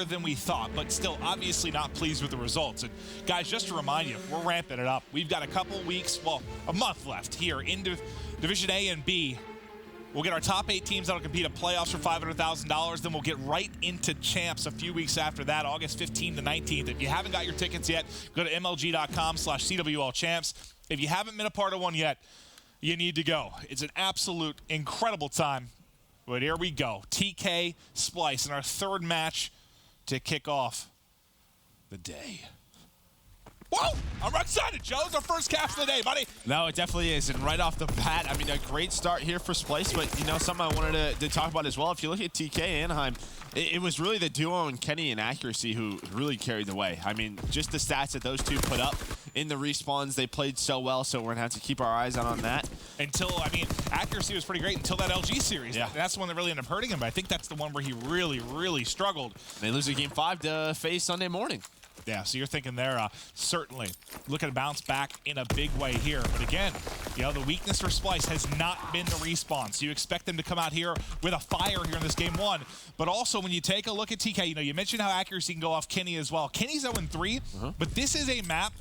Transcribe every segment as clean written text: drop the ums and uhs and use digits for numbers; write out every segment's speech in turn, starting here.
than we thought, but still obviously not pleased with the results. And guys, just to remind you, we're ramping it up. We've got a couple weeks, well, a month left here into Division A and B. We'll get our top 8 teams that'll compete at playoffs for $500,000. Then we'll get right into champs a few weeks after that, August 15th to 19th. If you haven't got your tickets yet, go to mlg.com/CWL champs. If you haven't been a part of one yet, you need to go. It's an absolute incredible time. But here we go. TK Splyce in our third match to kick off the day. Whoa! I'm excited, Joe. It's our first cast of the day, buddy. No, it definitely is. And right off the bat, I mean, a great start here for Splyce. But, you know, something I wanted to talk about as well. If you look at TK Anaheim, it was really the duo and Kenny and Accuracy who really carried the way. I mean, just the stats that those two put up in the respawns, they played so well, so we're going to have to keep our eyes out on that. Until, I mean, Accuracy was pretty great until that LG series. Yeah. That's the one that really ended up hurting him, but I think that's the one where he really, really struggled. They lose a Game 5 to FaZe Sunday morning. Yeah, so you're thinking they're certainly looking to bounce back in a big way here. But again, you know, the weakness for Splyce has not been the respawn. So you expect them to come out here with a fire here in this game 1. But also, when you take a look at TK, you know, you mentioned how Accuracy can go off Kenny as well. Kenny's 0-3, but this is a map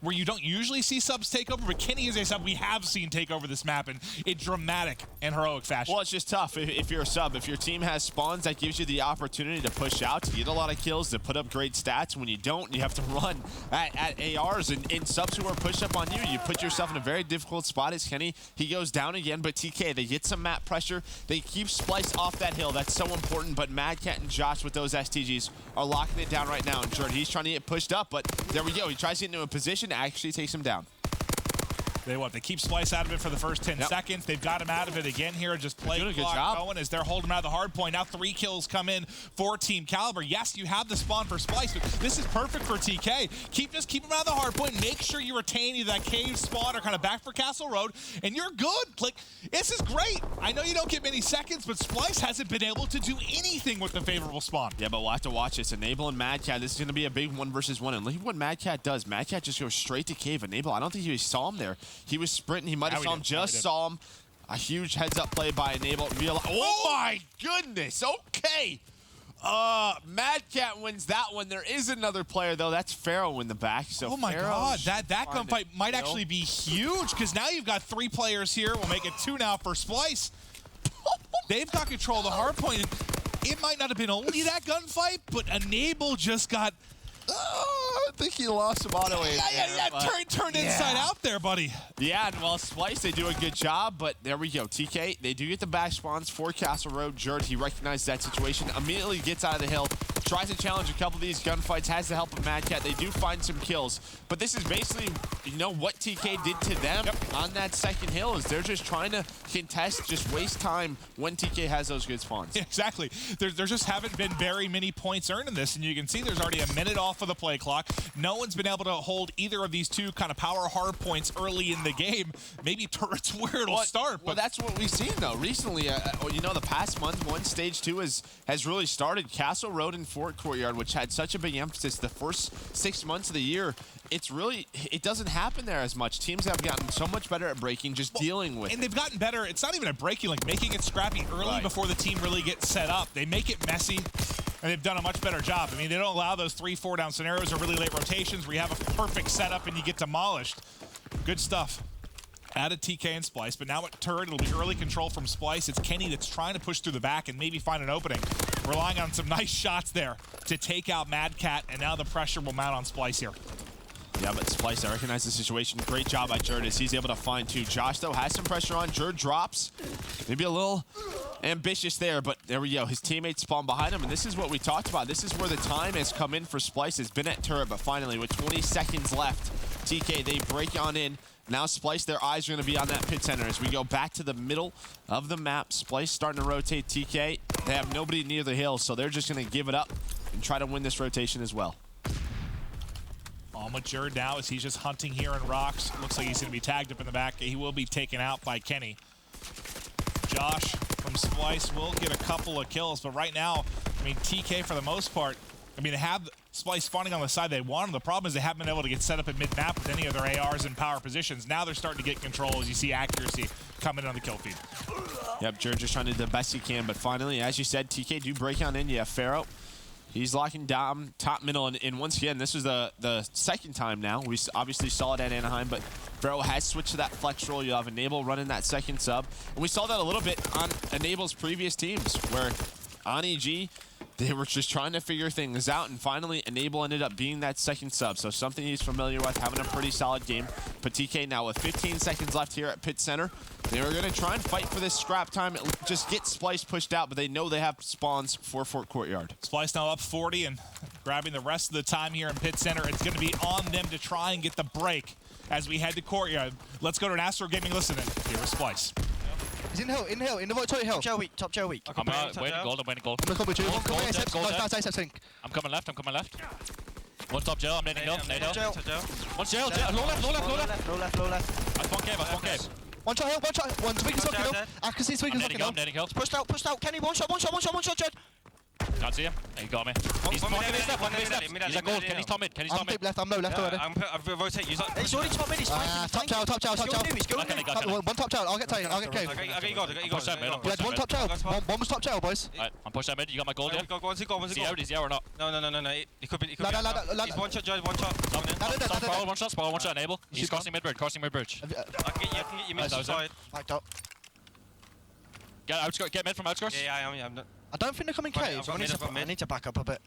where you don't usually see subs take over, but Kenny is a sub we have seen take over this map in dramatic and heroic fashion. Well, it's just tough if you're a sub. If your team has spawns, that gives you the opportunity to push out, to get a lot of kills, to put up great stats. When you don't, you have to run at ARs and subs who are pushed up on you. You put yourself in a very difficult spot as Kenny. He goes down again, but TK, they get some map pressure. They keep Splyce off that hill. That's so important, but Madcat and Josh with those STGs are locking it down right now. And Jordan, he's trying to get pushed up, but there we go. He tries to get into a position, actually takes him down. They keep Splyce out of it for the first 10 seconds. They've got him out of it again here. Just play doing a good clock job going as they're holding him out of the hard point. Now 3 kills come in for Team Kaliber. Yes, you have the spawn for Splyce, but this is perfect for TK. Just keep him out of the hard point. Make sure you retain either that cave spawn or kind of back for Castle Road, and you're good. Like, this is great. I know you don't get many seconds, but Splyce hasn't been able to do anything with the favorable spawn. Yeah, but we'll have to watch this. Enable and Madcat, this is going to be a big 1 versus 1. And look at what Madcat does. Madcat just goes straight to cave. Enable, I don't think he saw him there. He was sprinting. He might have saw him, just saw him. A huge heads-up play by Enable. Oh my goodness, okay. Madcat wins that one. There is another player, though. That's Pharaoh in the back. So oh my God, that gunfight might actually be huge, because now you've got 3 players here. We'll make it 2 now for Splyce. They've got control of the hard point. It might not have been only that gunfight, but Enable just got... I think he lost some auto aim. Yeah, turned inside out there, buddy. Yeah, and well, Splyce, they do a good job, but there we go. TK, they do get the back spawns for Castle Road. Jerd, he recognized that situation, immediately gets out of the hill, tries to challenge a couple of these gunfights, has the help of Madcat. They do find some kills, but this is basically, you know, what TK did to them on that second hill, is they're just trying to contest, just waste time when TK has those good spawns. Yeah, exactly. There just haven't been very many points earned in this, and you can see there's already a minute off of the play clock. No one's been able to hold either of these 2 kind of power hard points early in the game. Maybe Turret's where it'll start. But well, that's what we've seen, though. Recently, you know, the past month, Stage 2 has really started. Castle Road and Fort Courtyard, which had such a big emphasis the first 6 months of the year, it doesn't happen there as much. Teams have gotten so much better at breaking, just dealing with it. And they've gotten better. It's not even at breaking, like making it scrappy early before the team really gets set up. They make it messy, and they've done a much better job. I mean, they don't allow those 3-4 down scenarios or really late rotations where you have a perfect setup and you get demolished. Good stuff. Added TK and Splyce, but now at Turret, it'll be early control from Splyce. It's Kenny that's trying to push through the back and maybe find an opening. Relying on some nice shots there to take out Madcat, and now the pressure will mount on Splyce here. Yeah, but Splyce, I recognize the situation. Great job by Jerd as he's able to find 2. Josh, though, has some pressure on. Jerd drops. Maybe a little ambitious there, but there we go. His teammates spawn behind him, and this is what we talked about. This is where the time has come in for Splyce. It's been at Turret, but finally, with 20 seconds left, TK, they break on in. Now Splyce, their eyes are going to be on that pit center as we go back to the middle of the map. Splyce starting to rotate TK. They have nobody near the hill, so they're just going to give it up and try to win this rotation as well. On with Jerd now as he's just hunting here in rocks. Looks like he's going to be tagged up in the back. He will be taken out by Kenny. Josh from Splyce will get a couple of kills, but right now, I mean, TK for the most part, I mean, they have Splyce spawning on the side they want them. The problem is they haven't been able to get set up at mid-map with any of their ARs in power positions. Now they're starting to get control as you see Accuracy coming on the kill feed. Yep, Jerd just trying to do the best he can, but finally, as you said, TK do break on in. You have Pharaoh. He's locking down top middle, and once again, this was the second time now. We obviously saw it at Anaheim, but Pharaoh has switched to that flex role. You have Enable running that second sub, and we saw that a little bit on Enable's previous teams, where on EG, they were just trying to figure things out, and finally Enable ended up being that second sub. So something he's familiar with, having a pretty solid game. But TK now with 15 seconds left here at Pit Center, they were going to try and fight for this scrap time, just get Splyce pushed out, but they know they have spawns for Fort Courtyard. Splyce now up 40 and grabbing the rest of the time here in Pit Center. It's going to be on them to try and get the break as we head to Courtyard. Let's go to an Astro Gaming listening. Here is Splyce. He's in hill, in the right hill. Top jail weak. I'm waiting gold, I'm waiting gold. I'm coming with you. I'm coming left, I'm coming left. One top jail, I'm nading hill, nade hill. One jail, low left. I spawn cave. One shot hill, one's weak as looking hill. I can see it's weak as looking hill. I'm nading hill. Pushed out. Kenny, one shot, Jed. Can't see him. He got me. He's one step. He's at gold. Kenny's top mid. I'm deep left, I'm low left already. I've rotate. He's already top mid. He's top jail. He's going new. One top jail, I'll get cave. I got you gold. Yeah, one top jail. One was top jail, boys. Alright, I'm pushing that mid. You got my gold, yeah? One's he gold. Is he out or not? No. He could be. He's one shot, Jed, one shot. Spiral, one shot, enable. He's crossing mid bridge. I can get you mid side. Backed up. Get mid from outskirts. Yeah, I am. I don't think they're coming cave. I need to back up a bit.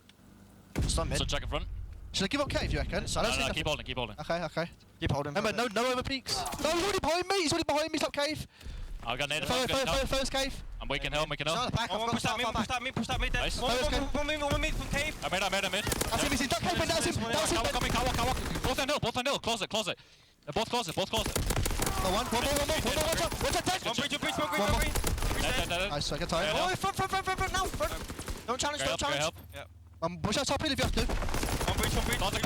So check in front. Should I give up cave, you reckon? No, keep holding. Okay. Keep holding. Remember, no over peaks. No, he's already behind me. Top cave. I got native. First cave. I'm waking hill. Push that mid. Nice. One mid from cave. I mid. That's him, he's in top cave, that's him. Coming. Both on hill. Close it. Both close it. One shot. One bridge. Nice, I get tired. Oh, front now. Don't challenge. Push out top hill if you have to. One bridge. Close it.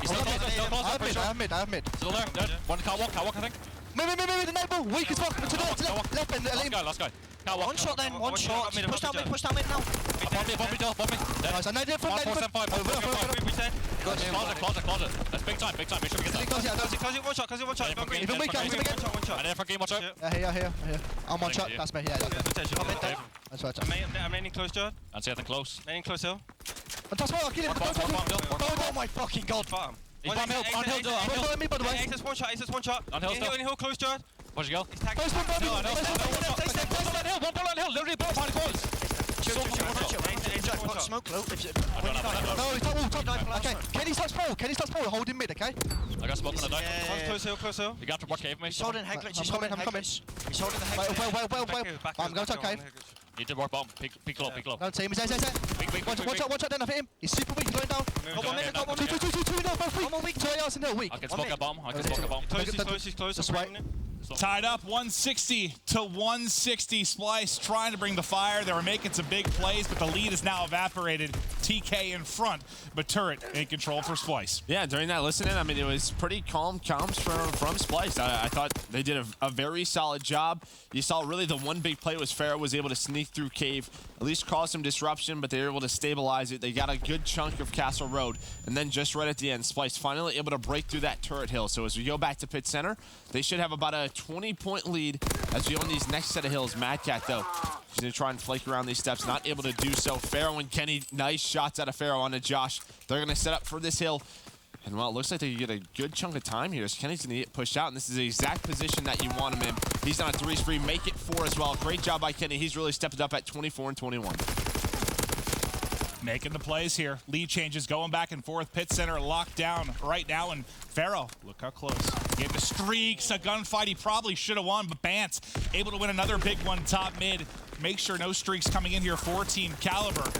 He's still close. I have mid. Still there. One car walk, I think. Mid, the neighbor, weak as fuck. To the left and Last guy. One shot. Push down mid now. Bomb me. Nice, I nailed it from Close it. That's big time. Make sure we get that. Close it, one shot. Even weaker. And then for game, watch out. Here. I'm one shot, that's me, yeah. That's right. I'm landing close, Jed. I'd say I think close. Landing close hill. I'll kill him. Oh my fucking god. Bottom. He's on hill. Follow me, by the way. Access one shot. On hill still. In hill close, Jed. Push your girl. He's tagged. First one, Bobby. One ball on hill. Literally ball behind the goals. Smoke low. No, he's top. Okay, Kenny starts forward. Hold him mid, okay? I got smoke on the deck. Close hill. You got to watch cave me. He's holding head glitch. I'm coming. He's holding the head glitch. I'm going to cave. Need to work bomb. Peek low. No, team, he's there. Watch out, then I hit him. He's super weak, he's going down. Got one minute. Two, no, both weak. One more weak. 2 yards in hill, weak. I can smoke a bomb. He's close. That's right. Tied up 160 to 160. Splyce trying to bring the fire. They were making some big plays, but the lead is now evaporated. TK in front, but Turret in control for Splyce. Yeah, during that listening, I mean, it was pretty calm comms from Splyce. I thought they did a very solid job. You saw really the one big play was Pharaoh was able to sneak through cave, at least cause some disruption, but they were able to stabilize it. They got a good chunk of Castle Road, and then just right at the end, Splyce finally able to break through that turret hill. So as we go back to Pit Center, they should have about a 20-point lead as we own these next set of hills. Mad Cat, though, he's going to try and flake around these steps, not able to do so. Pharaoh and Kenny, nice shots out of Pharaoh onto Josh. They're going to set up for this hill. And, well, it looks like they get a good chunk of time here. So Kenny's going to get pushed out, and this is the exact position that you want him in. He's on a 3 spree, make it 4 as well. Great job by Kenny. He's really stepped it up at 24 and 21. Making the plays here. Lead changes going back and forth. Pit Center locked down right now, and Pharaoh, look how close. Getting the streaks, a gunfight he probably should have won, but Bance able to win another big one top mid. Make sure no streaks coming in here for Team Kaliber.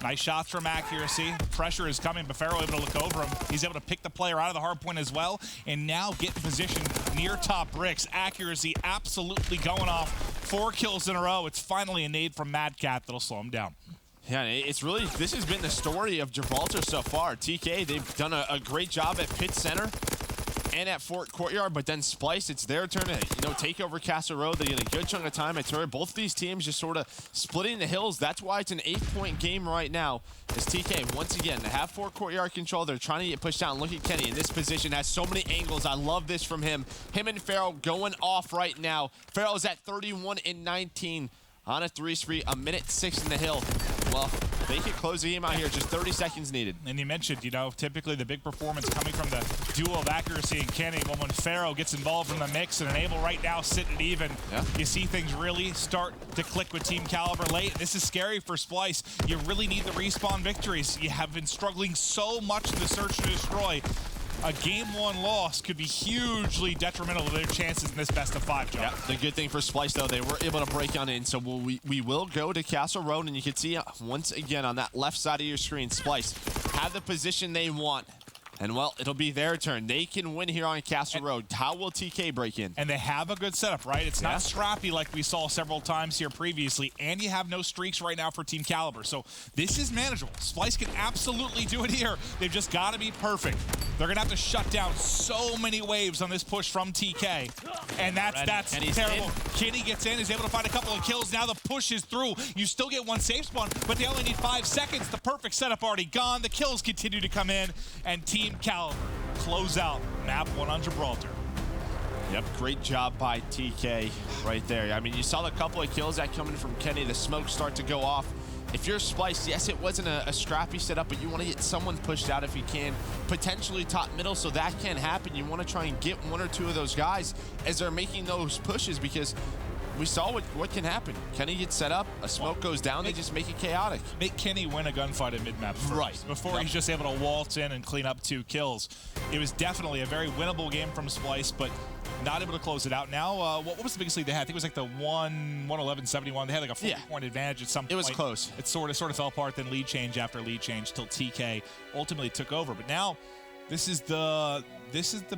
Nice shots from accuracy. Pressure is coming, but Pharaoh able to look over him. He's able to pick the player out of the hard point as well, and now get in position near top bricks. Accuracy absolutely going off. 4 kills in a row. It's finally a nade from Mad Cat that'll slow him down. Yeah, it's really, this has been the story of Gibraltar so far. TK, they've done a great job at Pit Center and at Fort Courtyard, but then Splyce, it's their turn to take over Castle Road. They get a good chunk of time at turret. Both of these teams just sort of splitting the hills. That's why it's an 8-point game right now. As TK, once again, they have Fort Courtyard control. They're trying to get pushed down. Look at Kenny in this position, has so many angles. I love this from him. Him and Pharaoh going off right now. Pharaoh's at 31 and 19 on a 3 spree, a minute 6 in the hill. Well, they could close the game out here. Just 30 seconds needed. And you mentioned, you know, typically the big performance coming from the duel of accuracy and Kenny. Well, when Pharaoh gets involved in the mix and Enable right now sitting even, you see things really start to click with Team Kaliber late. This is scary for Splyce. You really need the respawn victories. You have been struggling so much in the search to destroy. A game 1 loss could be hugely detrimental to their chances in this best of 5, Joe. Yeah, the good thing for Splyce, though, they were able to break on in. So we will go to Castle Road, and you can see once again on that left side of your screen, Splyce have the position they want. And, well, it'll be their turn. They can win here on Castle Road. How will TK break in? And they have a good setup, right? It's not scrappy like we saw several times here previously, and you have no streaks right now for Team Kaliber. So this is manageable. Splyce can absolutely do it here. They've just got to be perfect. They're going to have to shut down so many waves on this push from TK. And that's terrible. Kenny gets in, is able to find a couple of kills. Now the push is through. You still get 1 safe spawn, but they only need 5 seconds. The perfect setup already gone. The kills continue to come in, and Team Kaliber close out map 1 on Gibraltar. Yep, great job by TK right there. I mean, you saw the couple of kills that coming from Kenny. The smoke start to go off. If you're Splyce, yes, it wasn't a scrappy setup, but you want to get someone pushed out if you can. Potentially top middle, so that can happen. You want to try and get 1 or 2 of those guys as they're making those pushes, because we saw what can happen. Kenny gets set up, a smoke goes down, they just make it chaotic. Make Kenny win a gunfight at mid-map first. Right. Before he's just able to waltz in and clean up 2 kills. It was definitely a very winnable game from Splyce, but not able to close it out. Now, what was the biggest lead they had? I think it was like the 111-71. They had like a 40-point advantage at some point. It was close. It sort of fell apart, then lead change after lead change till TK ultimately took over. But now, this is the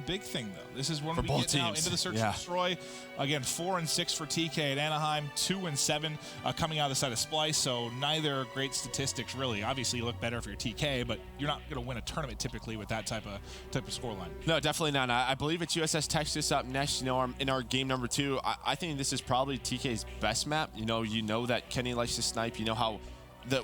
big thing, though. This is when we get now into the search and destroy. Again, 4 and 6 for TK at Anaheim, 2 and 7 coming out of the side of Splyce. So neither great statistics, really. Obviously, you look better if you're TK, but you're not going to win a tournament typically with that type of scoreline. No, definitely not. I believe it's USS Texas up next. You know, in our game number 2. I think this is probably TK's best map. You know that Kenny likes to snipe. You know how.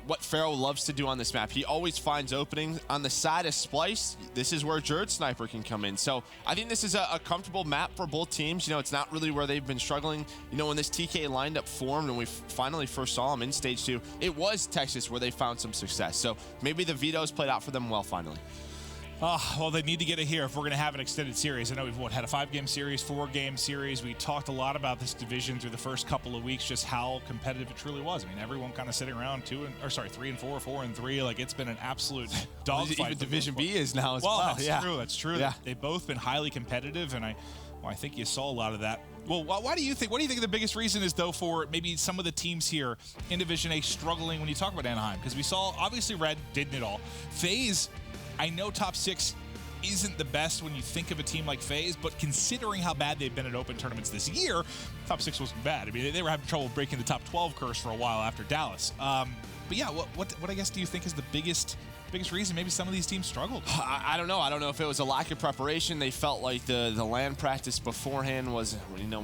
What Pharaoh loves to do on this map. He always finds openings. On the side of Splyce, this is where Jared Sniper can come in. So I think this is a comfortable map for both teams. You know, it's not really where they've been struggling. You know, when this TK lined up formed and we finally first saw him in Stage 2, it was Texas where they found some success. So maybe the vetoes played out for them well finally. Well, they need to get it here if we're going to have an extended series. I know we've had a 5-game series, 4-game series. We talked a lot about this division through the first couple of weeks, just how competitive it truly was. I mean, everyone kind of sitting around 3 and 4, 4 and 3. Like, it's been an absolute dogfight. Even Division B is now as well. That's true. That's true. Yeah. They've both been highly competitive, and I think you saw a lot of that. Well, what do you think the biggest reason is, though, for maybe some of the teams here in Division A struggling when you talk about Anaheim? Because we saw, obviously, Red didn't it all. FaZe, I know top 6 isn't the best when you think of a team like FaZe, but considering how bad they've been at open tournaments this year, top 6 wasn't bad. I mean, they were having trouble breaking the top 12 curse for a while after Dallas. But yeah, what I guess do you think is the biggest reason maybe some of these teams struggled? I don't know. I don't know if it was a lack of preparation. They felt like the LAN practice beforehand was,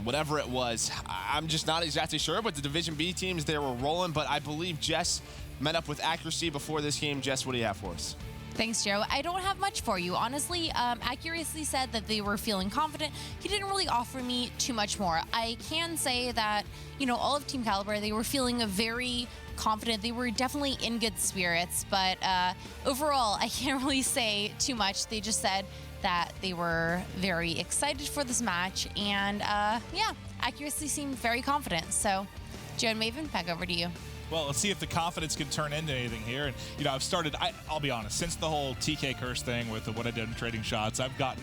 whatever it was. I'm just not exactly sure, but the Division B teams, they were rolling. But I believe Jess met up with accuracy before this game. Jess, what do you have for us? Thanks, Joe. I don't have much for you. Honestly, Accuracy said that they were feeling confident. He didn't really offer me too much more. I can say that, all of Team Kaliber, they were feeling very confident. They were definitely in good spirits, but overall, I can't really say too much. They just said that they were very excited for this match, and yeah, Accuracy seemed very confident. So, Joe and Maven, back over to you. Well, let's see if the confidence can turn into anything here. And, I've started, I'll be honest, since the whole TK curse thing with what I did in trading shots, I've gotten,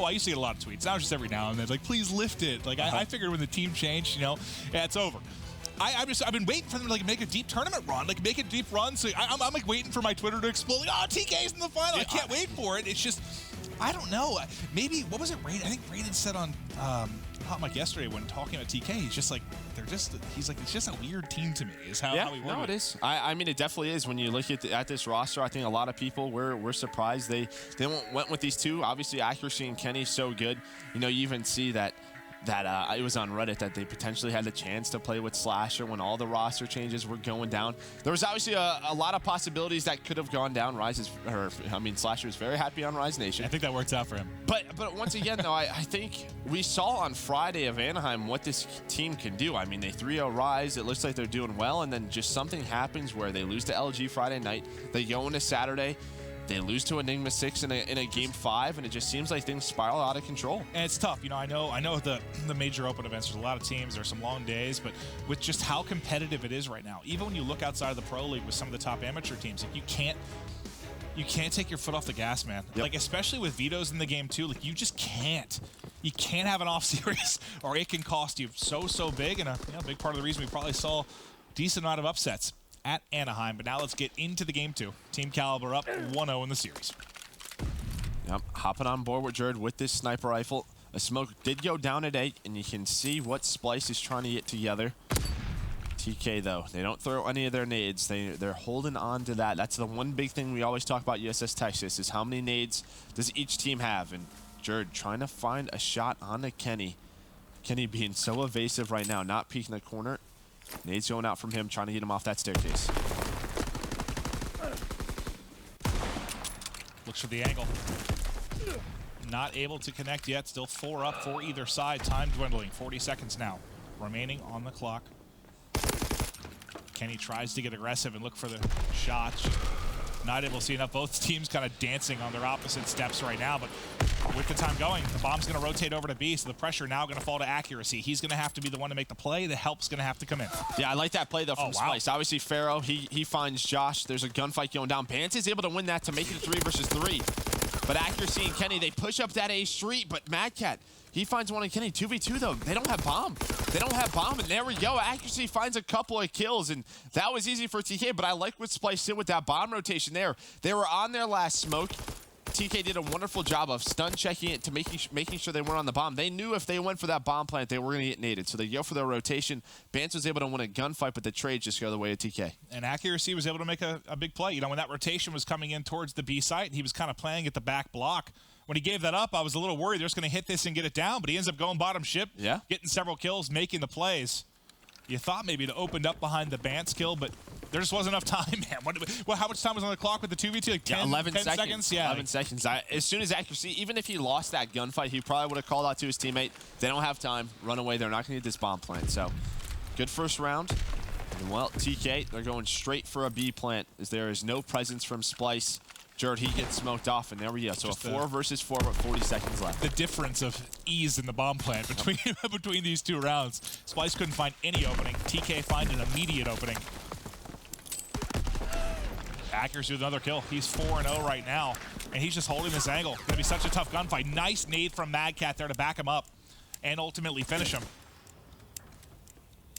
I used to get a lot of tweets. Now it's just every now and then, like, please lift it. Like, I figured when the team changed, it's over. I've been waiting for them to make a deep tournament run, make a deep run. So I'm like waiting for my Twitter to explode. Like, oh, TK's in the final. I can't wait for it. It's just, I don't know. Maybe, what was it, Raiden? I think Raiden said on Hot Mic yesterday when talking about TK, he's just like, it's just a weird team to me, is how he works. No, it is. I mean, it definitely is. When you look at this roster, I think a lot of people were surprised they went with these two. Obviously, Accuracy and Kenny so good. You even see that that it was on Reddit that they potentially had the chance to play with Slasher when all the roster changes were going down. There was obviously a lot of possibilities that could have gone down. Slasher is very happy on Rise Nation. I think that works out for him. But once again, though, I think we saw on Friday of Anaheim what this team can do. I mean, they 3-0 Rise. It looks like they're doing well, and then just something happens where they lose to LG Friday night. They go into Saturday. They lose to Enigma 6 in a game 5, and it just seems like things spiral out of control. And it's tough. I know the major open events, there's a lot of teams, there's some long days, but with just how competitive it is right now, even when you look outside of the pro league with some of the top amateur teams, like you can't take your foot off the gas, man. Yep. Like, especially with vetoes in the game too, like you just can't. You can't have an off series or it can cost you so big, and a big part of the reason we probably saw a decent amount of upsets at Anaheim. But now let's get into the game 2. Team Kaliber up 1-0 in the series. Yep, hopping on board with Jared with this sniper rifle. A smoke did go down at 8, and you can see what Splyce is trying to get together. TK, though, they don't throw any of their nades. They're holding on to that. That's the one big thing we always talk about USS Texas is how many nades does each team have. And Jared trying to find a shot onto Kenny. Kenny being so evasive right now, not peeking the corner. Nades going out from him, trying to get him off that staircase. Looks for the angle. Not able to connect yet. Still 4 up for either side. Time dwindling. 40 seconds now remaining on the clock. Kenny tries to get aggressive and look for the shots. Not able to see enough. Both teams kind of dancing on their opposite steps right now, but with the time going, the bomb's going to rotate over to B, so the pressure now going to fall to accuracy. He's going to have to be the one to make the play. The help's going to have to come in. Yeah, I like that play, though, from Splyce. Obviously, Pharaoh, he finds Josh. There's a gunfight going down. Bance is able to win that to make it a 3 versus 3. But accuracy and Kenny, they push up that A street, but Mad Cat, he finds one in Kenny. 2v2, though. They don't have bomb. They don't have bomb, and there we go. Accuracy finds a couple of kills, and that was easy for TK, but I like what Splyce did with that bomb rotation there. They were on their last smoke. TK did a wonderful job of stun checking it to making sure they weren't on the bomb. They knew if they went for that bomb plant, they were going to get naded. So they go for their rotation. Bance was able to win a gunfight, but the trades just go the way of TK. And accuracy was able to make a big play. When that rotation was coming in towards the B site, he was kind of playing at the back block. When he gave that up, I was a little worried they're just going to hit this and get it down, but he ends up going bottom ship, getting several kills, making the plays. You thought maybe it opened up behind the Bance kill, but there just wasn't enough time, man. How much time was on the clock with the 2v2? Like 10, 11 seconds? Yeah. 11 seconds. As soon as accuracy, even if he lost that gunfight, he probably would have called out to his teammate. They don't have time. Run away. They're not going to get this bomb plant. So, good first round. And, well, TK, they're going straight for a B plant as there is no presence from Splyce. Jared, he gets smoked off, and there we go. So just a 4 versus 4 with 40 seconds left. The difference of ease in the bomb plant between these 2 rounds. Splyce couldn't find any opening. TK find an immediate opening. Accuracy with another kill. He's 4-0 right now, and he's just holding this angle. Gonna be such a tough gunfight. Nice nade from Mad Cat there to back him up and ultimately finish him.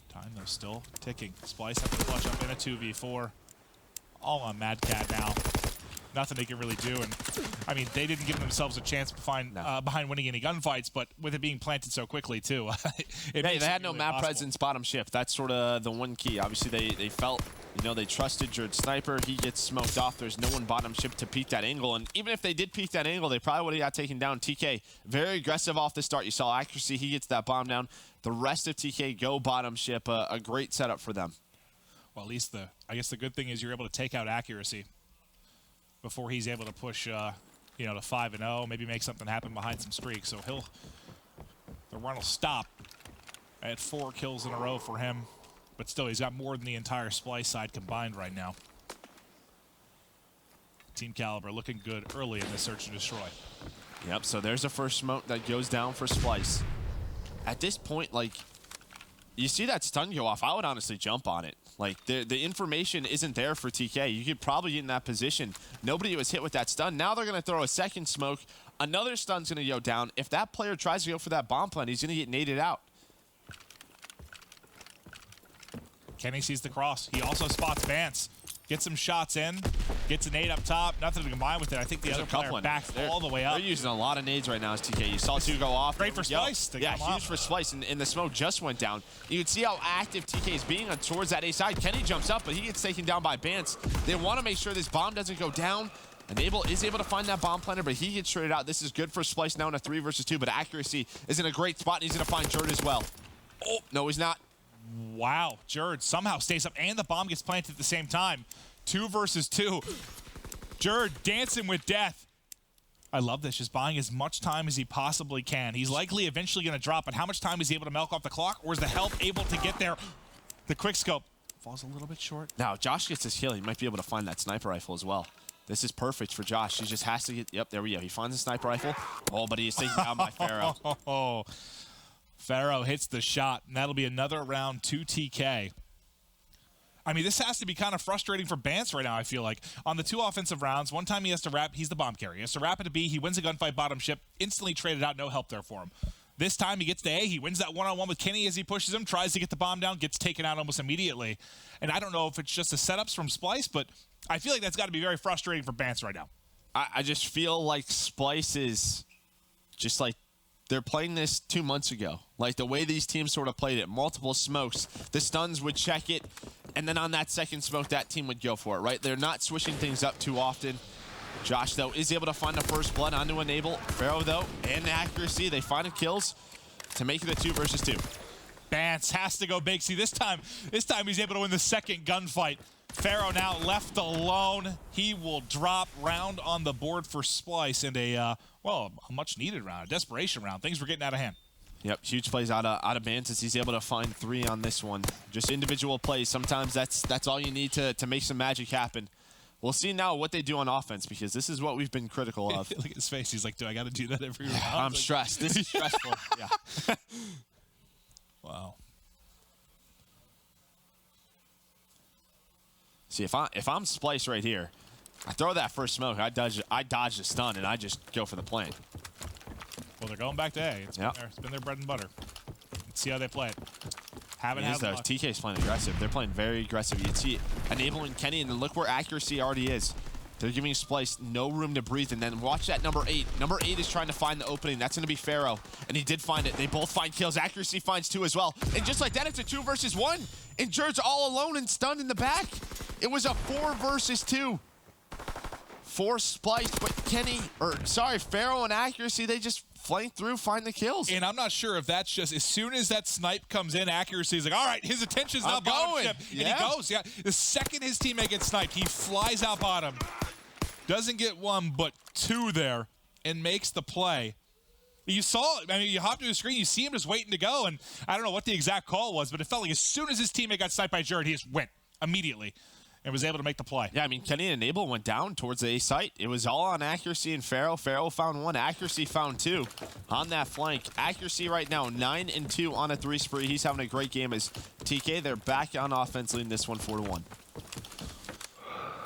Time, though, still ticking. Splyce have to clutch up in a 2v4. All on Mad Cat now. Nothing they can really do, and I mean, they didn't give themselves a chance behind winning any gunfights, but with it being planted so quickly too, they had no map presence bottom shift. That's sort of the one key. Obviously, they felt, they trusted Jared Sniper. He gets smoked off. There's no one bottom shift to peek that angle, and even if they did peek that angle, they probably would have got taken down. TK, very aggressive off the start. You saw accuracy. He gets that bomb down. The rest of TK go bottom ship. A great setup for them. Well, at least I guess the good thing is you're able to take out accuracy before he's able to push, to 5-0, maybe make something happen behind some streaks. So the run will stop at 4 kills in a row for him. But still, he's got more than the entire Splyce side combined right now. Team Kaliber looking good early in the search and destroy. Yep, so there's a first smoke that goes down for Splyce. At this point, you see that stun go off, I would honestly jump on it. The information isn't there for TK. You could probably get in that position. Nobody was hit with that stun. Now they're going to throw a second smoke. Another stun's going to go down. If that player tries to go for that bomb plant, he's going to get naded out. Kenny sees the cross. He also spots Bance. Gets some shots in. Gets a nade up top. Nothing to combine with it. I think the other player backs all the way up. They're using a lot of nades right now as TK. You saw 2 go off. Great for Splyce. Yeah, huge for Splyce, and the smoke just went down. You can see how active TK is being towards that A side. Kenny jumps up, but he gets taken down by Bance. They want to make sure this bomb doesn't go down. Enable is able to find that bomb planter, but he gets traded out. This is good for Splyce now in a 3 versus 2, but accuracy is in a great spot, and he's going to find Jerd as well. Oh, no, he's not. Wow, Jerd somehow stays up, and the bomb gets planted at the same time. 2 versus 2. Jerd dancing with death. I love this, just buying as much time as he possibly can. He's likely eventually going to drop, but how much time is he able to milk off the clock, or is the health able to get there? The quick scope falls a little bit short. Now, Josh gets his kill. He might be able to find that sniper rifle as well. This is perfect for Josh. He just has to get, yep, there we go. He finds the sniper rifle. Oh, but he is taken down by Pharaoh. Pharaoh hits the shot, and that'll be another round 2 TK. I mean, this has to be kind of frustrating for Bance right now, I feel like. On the 2 offensive rounds, one time he has to wrap, he's the bomb carrier. He has to wrap it to B, he wins a gunfight bottom ship, instantly traded out, no help there for him. This time he gets to A, he wins that one-on-one with Kenny as he pushes him, tries to get the bomb down, gets taken out almost immediately. And I don't know if it's just the setups from Splyce, but I feel like that's got to be very frustrating for Bance right now. I just feel like Splyce is just like, they're playing this 2 months ago. Like the way these teams sort of played it, multiple smokes, the stuns would check it, and then on that second smoke, that team would go for it, right? They're not switching things up too often. Josh, though, is able to find the first blood onto Enable. Pharaoh, though, and accuracy, they find the kills to make it a 2 versus 2. Bance has to go big. See, this time he's able to win the second gunfight. Pharaoh now left alone. He will drop round on the board for Splyce and a much-needed round, a desperation round. Things were getting out of hand. Yep, huge plays out of Bance as he's able to find 3 on this one. Just individual plays. Sometimes that's all you need to make some magic happen. We'll see now what they do on offense, because this is what we've been critical of. Look at his face. He's like, do I got to do that every round? I'm stressed. This is stressful. Yeah. Wow. See, if I'm Splyce right here, I throw that first smoke, I dodge the stun, and I just go for the plant. Well, they're going back to A. It's been their bread and butter. Let's see how they play it. Haven't had luck. TK's playing aggressive. They're playing very aggressive. You'd see it enabling Kenny, and then look where accuracy already is. They're giving Splyce no room to breathe, and then watch that number 8. Number 8 is trying to find the opening. That's going to be Pharaoh, and he did find it. They both find kills. Accuracy finds 2 as well. And just like that, it's a 2 versus 1. And Jerd's all alone and stunned in the back. It was a 4 versus 2 for Splyce, but Pharaoh and accuracy, they just flank through, find the kills. And I'm not sure if that's just, as soon as that snipe comes in, accuracy is like, all right, his attention's now bottom ship. Yeah. And he goes, yeah. The second his teammate gets sniped, he flies out bottom. Doesn't get 1, but 2 there, and makes the play. You saw it. I mean, you hop to the screen, you see him just waiting to go, and I don't know what the exact call was, but it felt like as soon as his teammate got sniped by Jerd, he just went immediately and was able to make the play. Yeah, I mean, Kenny and Enable went down towards the A site. It was all on accuracy and Pharaoh. Pharaoh found 1. Accuracy found 2 on that flank. Accuracy right now, 9-2 on a 3 spree. He's having a great game as TK. They're back on offense, leading this one 4-1.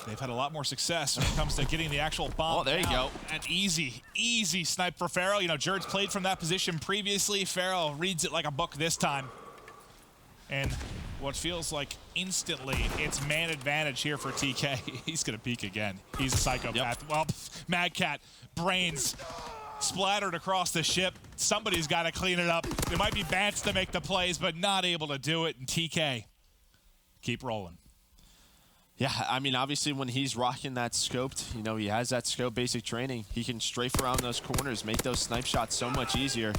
They've had a lot more success when it comes to getting the actual bomb. Oh, there you go. An easy snipe for Pharaoh. You know, Jerd's played from that position previously. Pharaoh reads it like a book this time. And what feels like instantly, it's man advantage here for TK. He's going to peek again. He's a psychopath. Yep. Well, Mad Cat, brains splattered across the ship. Somebody's got to clean it up. It might be Bance to make the plays, but not able to do it. And TK, keep rolling. Yeah, I mean, obviously when he's rocking that scoped, you know, he has that scope basic training. He can strafe around those corners, make those snipe shots so much easier.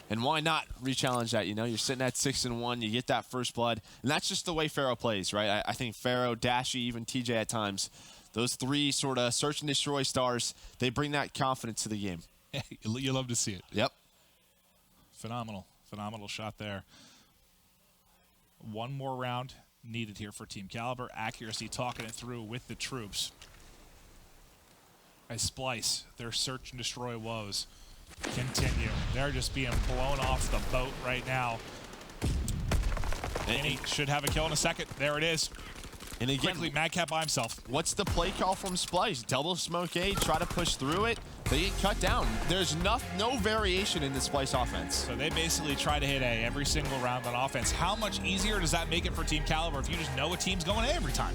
And why not re-challenge that? You know, you're sitting at 6-1, you get that first blood. And that's just the way Pharaoh plays, right? I think Pharaoh, Dashy, even TJ at times, those 3 sort of search and destroy stars, they bring that confidence to the game. You love to see it. Yep. Phenomenal shot there. 1 more round needed here for Team Kaliber. Accuracy talking it through with the troops. As Splyce, their search and destroy woes continue. They're just being blown off the boat right now. And he should have a kill in a second. There it is. And again, quickly, Mad Cat by himself. What's the play call from Splyce? Double smoke A, try to push through it. They get cut down. There's no variation in the Splyce offense. So they basically try to hit A every single round on offense. How much easier does that make it for Team Kaliber if you just know a team's going A every time?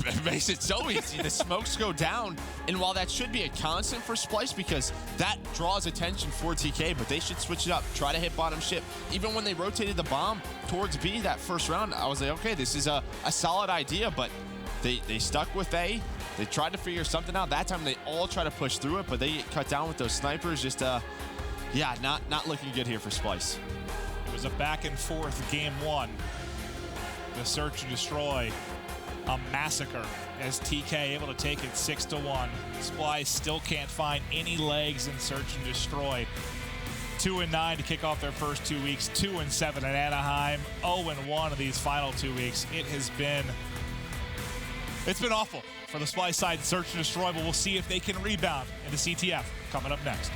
It makes it so easy. The smokes go down. And while that should be a constant for Splyce because that draws attention for TK, but they should switch it up. Try to hit bottom ship. Even when they rotated the bomb towards B that first round, I was like, okay, this is a solid idea, but they stuck with A. They tried to figure something out. That time they all try to push through it, but they get cut down with those snipers. Just, yeah, not looking good here for Splyce. It was a back and forth game one. The search and destroy, a massacre as TK able to take it 6-1. Splyce still can't find any legs in search and destroy. 2-9 to kick off their first 2 weeks, 2-7 at Anaheim, 0-1 of these final 2 weeks. It's been awful for the Splyce side in search and destroy, but we'll see if they can rebound in the CTF coming up next.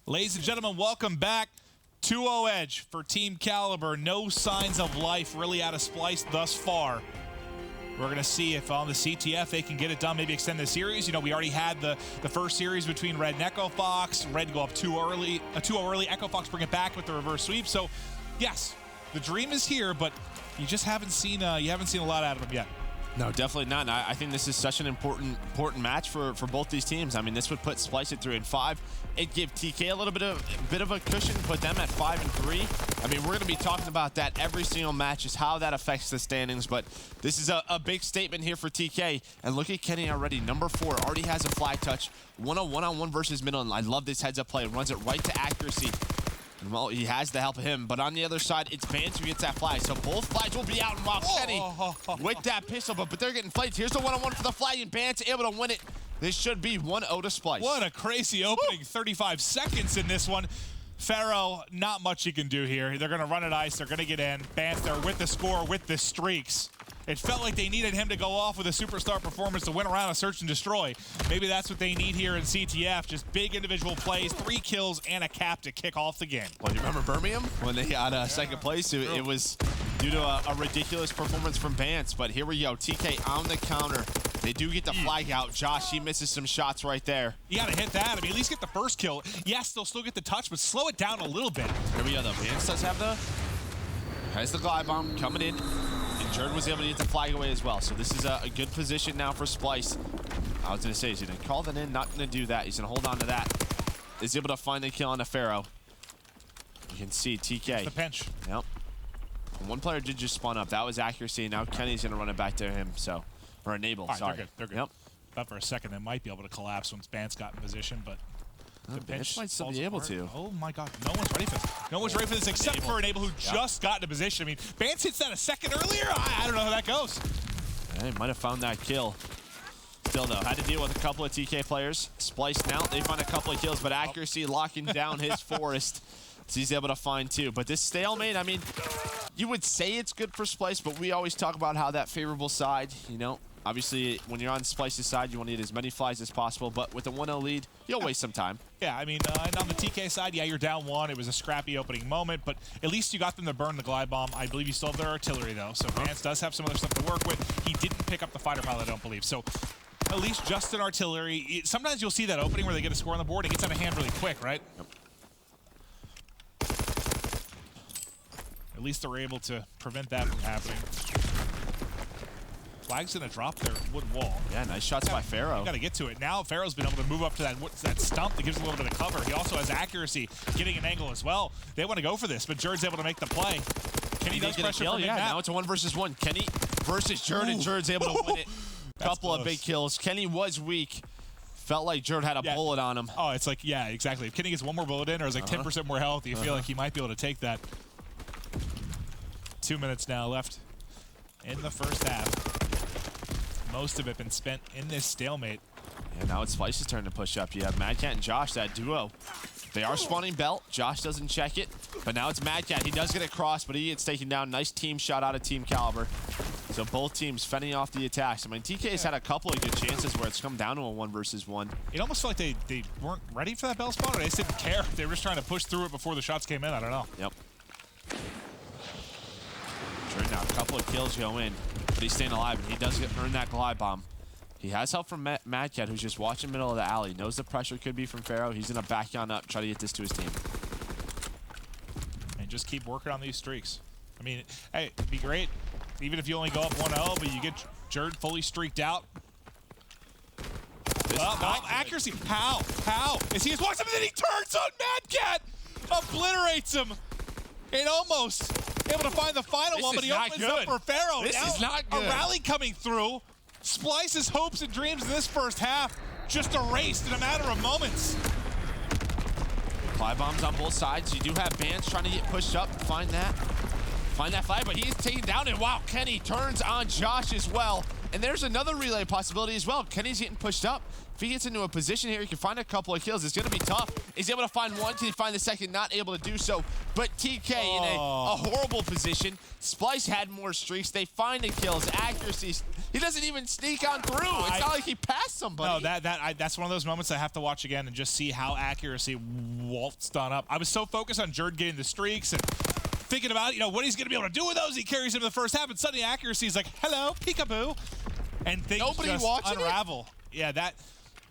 Ladies and gentlemen, welcome back. 2-0 edge for Team Kaliber. No signs of life really out of Splyce thus far. We're going to see if on the CTF they can get it done, maybe extend the series. You know, we already had the first series between Red and Echo Fox. Red go up too early. Echo Fox bring it back with the reverse sweep. So, yes, the dream is here, but you just haven't seen a lot out of them yet. No, definitely not. And I think this is such an important match for both these teams. I mean, this would put Splyce at 3-5. It give TK a little bit of a cushion, put them at 5-3. I mean, we're going to be talking about that every single match, is how that affects the standings. But this is a big statement here for TK. And look at Kenny already, number 4, already has a flag touch. One-on-one versus middle. And I love this heads-up play. Runs it right to accuracy. Well, he has the help of him, but on the other side, it's Vance who gets that flag. So both flags will be out, and while Kenny with that pistol, but they're getting flanked. Here's the one-on-one for the flag, and Vance able to win it. This should be 1-0 to Splyce. What a crazy opening. 35 seconds in this one. Pharaoh, not much he can do here. They're going to run it ice. They're going to get in. Vance there with the score, with the streaks. It felt like they needed him to go off with a superstar performance to win around a search and destroy. Maybe that's what they need here in CTF. Just big individual plays, 3 kills, and a cap to kick off the game. Well, you remember Birmingham when they got second place? It was due to a ridiculous performance from Vance. But here we go. TK on the counter. They do get the flag out. Josh, he misses some shots right there. You got to hit that. I mean, at least get the first kill. Yes, they'll still get the touch, but slow it down a little bit. Here we go, though. Vance does have has the glide bomb coming in. Jerd was able to get the flag away as well. So this is a good position now for Splyce. I was going to say, he's going to call that in, not going to do that. He's going to hold on to that. Is able to find the kill on the Pharaoh. You can see TK. The pinch. Yep. One player did just spawn up. That was accuracy. Now Kenny's going to run it back to him. So, or enable, Right, sorry. They're good. Yep. Thought for a second they might be able to collapse once Vance got in position, but the pinch might still falls be able apart. to. Oh my God, no one's ready for this. No one's ready for this except for Enable, who just got into position. I mean, Vance hits that a second earlier. I don't know how that goes. They might have found that kill. Still, though, had to deal with a couple of TK players. Splyce now, they find a couple of kills, but accuracy locking down his Forest. So he's able to find 2. But this stalemate, I mean, you would say it's good for Splyce, but we always talk about how that favorable side, you know, obviously, when you're on Splyce's side, you want to get as many flies as possible, but with a 1-0 lead, you'll waste some time. Yeah, I mean, and on the TK side, yeah, you're down 1. It was a scrappy opening moment, but at least you got them to burn the glide bomb. I believe you still have their artillery, though, so Vance does have some other stuff to work with. He didn't pick up the fighter pilot, I don't believe. So at least just an artillery. Sometimes you'll see that opening where they get a score on the board. It gets out of hand really quick, right? Yep. At least they're able to prevent that from happening. Flag's gonna drop their wood wall. Yeah, nice shots by Pharaoh. You gotta get to it. Now Pharaoh's been able to move up to that stump that gives a little bit of cover. He also has accuracy, getting an angle as well. They want to go for this, but Jerd's able to make the play. Kenny does pressure from yeah, now it's a 1 versus 1. Kenny versus Jerd, and Jerd's able to win it. Couple of big kills. Kenny was weak. Felt like Jerd had a bullet on him. Oh, it's like, yeah, exactly. If Kenny gets 1 more bullet in, or is like 10% more health, you feel like he might be able to take that. 2 minutes now left in the first half. Most of it been spent in this stalemate. Yeah, now it's Splyce's turn to push up. You have Madcat and Josh, that duo. They are spawning belt. Josh doesn't check it, but now it's Madcat. He does get across, but he gets taken down. Nice team shot out of Team Kaliber. So both teams fending off the attacks. I mean, TK's had a couple of good chances where it's come down to a 1 versus 1. It almost felt like they weren't ready for that bell spawn, or they just didn't care. They were just trying to push through it before the shots came in. I don't know. Yep. Now a couple of kills go in, but he's staying alive, and he does earn that glide bomb. He has help from Madcat, who's just watching middle of the alley. Knows the pressure could be from Pharaoh. He's going to back on up, try to get this to his team. And just keep working on these streaks. I mean, hey, it'd be great, even if you only go up 1-0, but you get Jerd fully streaked out. Accuracy. How? As he is watching, and then he turns on Madcat, obliterates him, and almost able to find the final one, but he opens up for Pharaoh. This is not good. A rally coming through. Splyce's hopes and dreams in this first half just erased in a matter of moments. Fly bombs on both sides. You do have Vance trying to get pushed up, find that flag, but he's taken down, and wow, Kenny turns on Josh as well. And there's another relay possibility as well. Kenny's getting pushed up. If he gets into a position here, he can find a couple of kills. It's going to be tough. He's able to find 1. Can he find the second? Not able to do so. But TK in a horrible position. Splyce had more streaks. They find the kills. Accuracy. He doesn't even sneak on through. It's not like he passed somebody. No, that's one of those moments I have to watch again and just see how accuracy waltzed on up. I was so focused on Jerd getting the streaks and thinking about, what he's going to be able to do with those. He carries him in the first half, and suddenly accuracy is like, hello, peekaboo. And things just unravel. Yeah,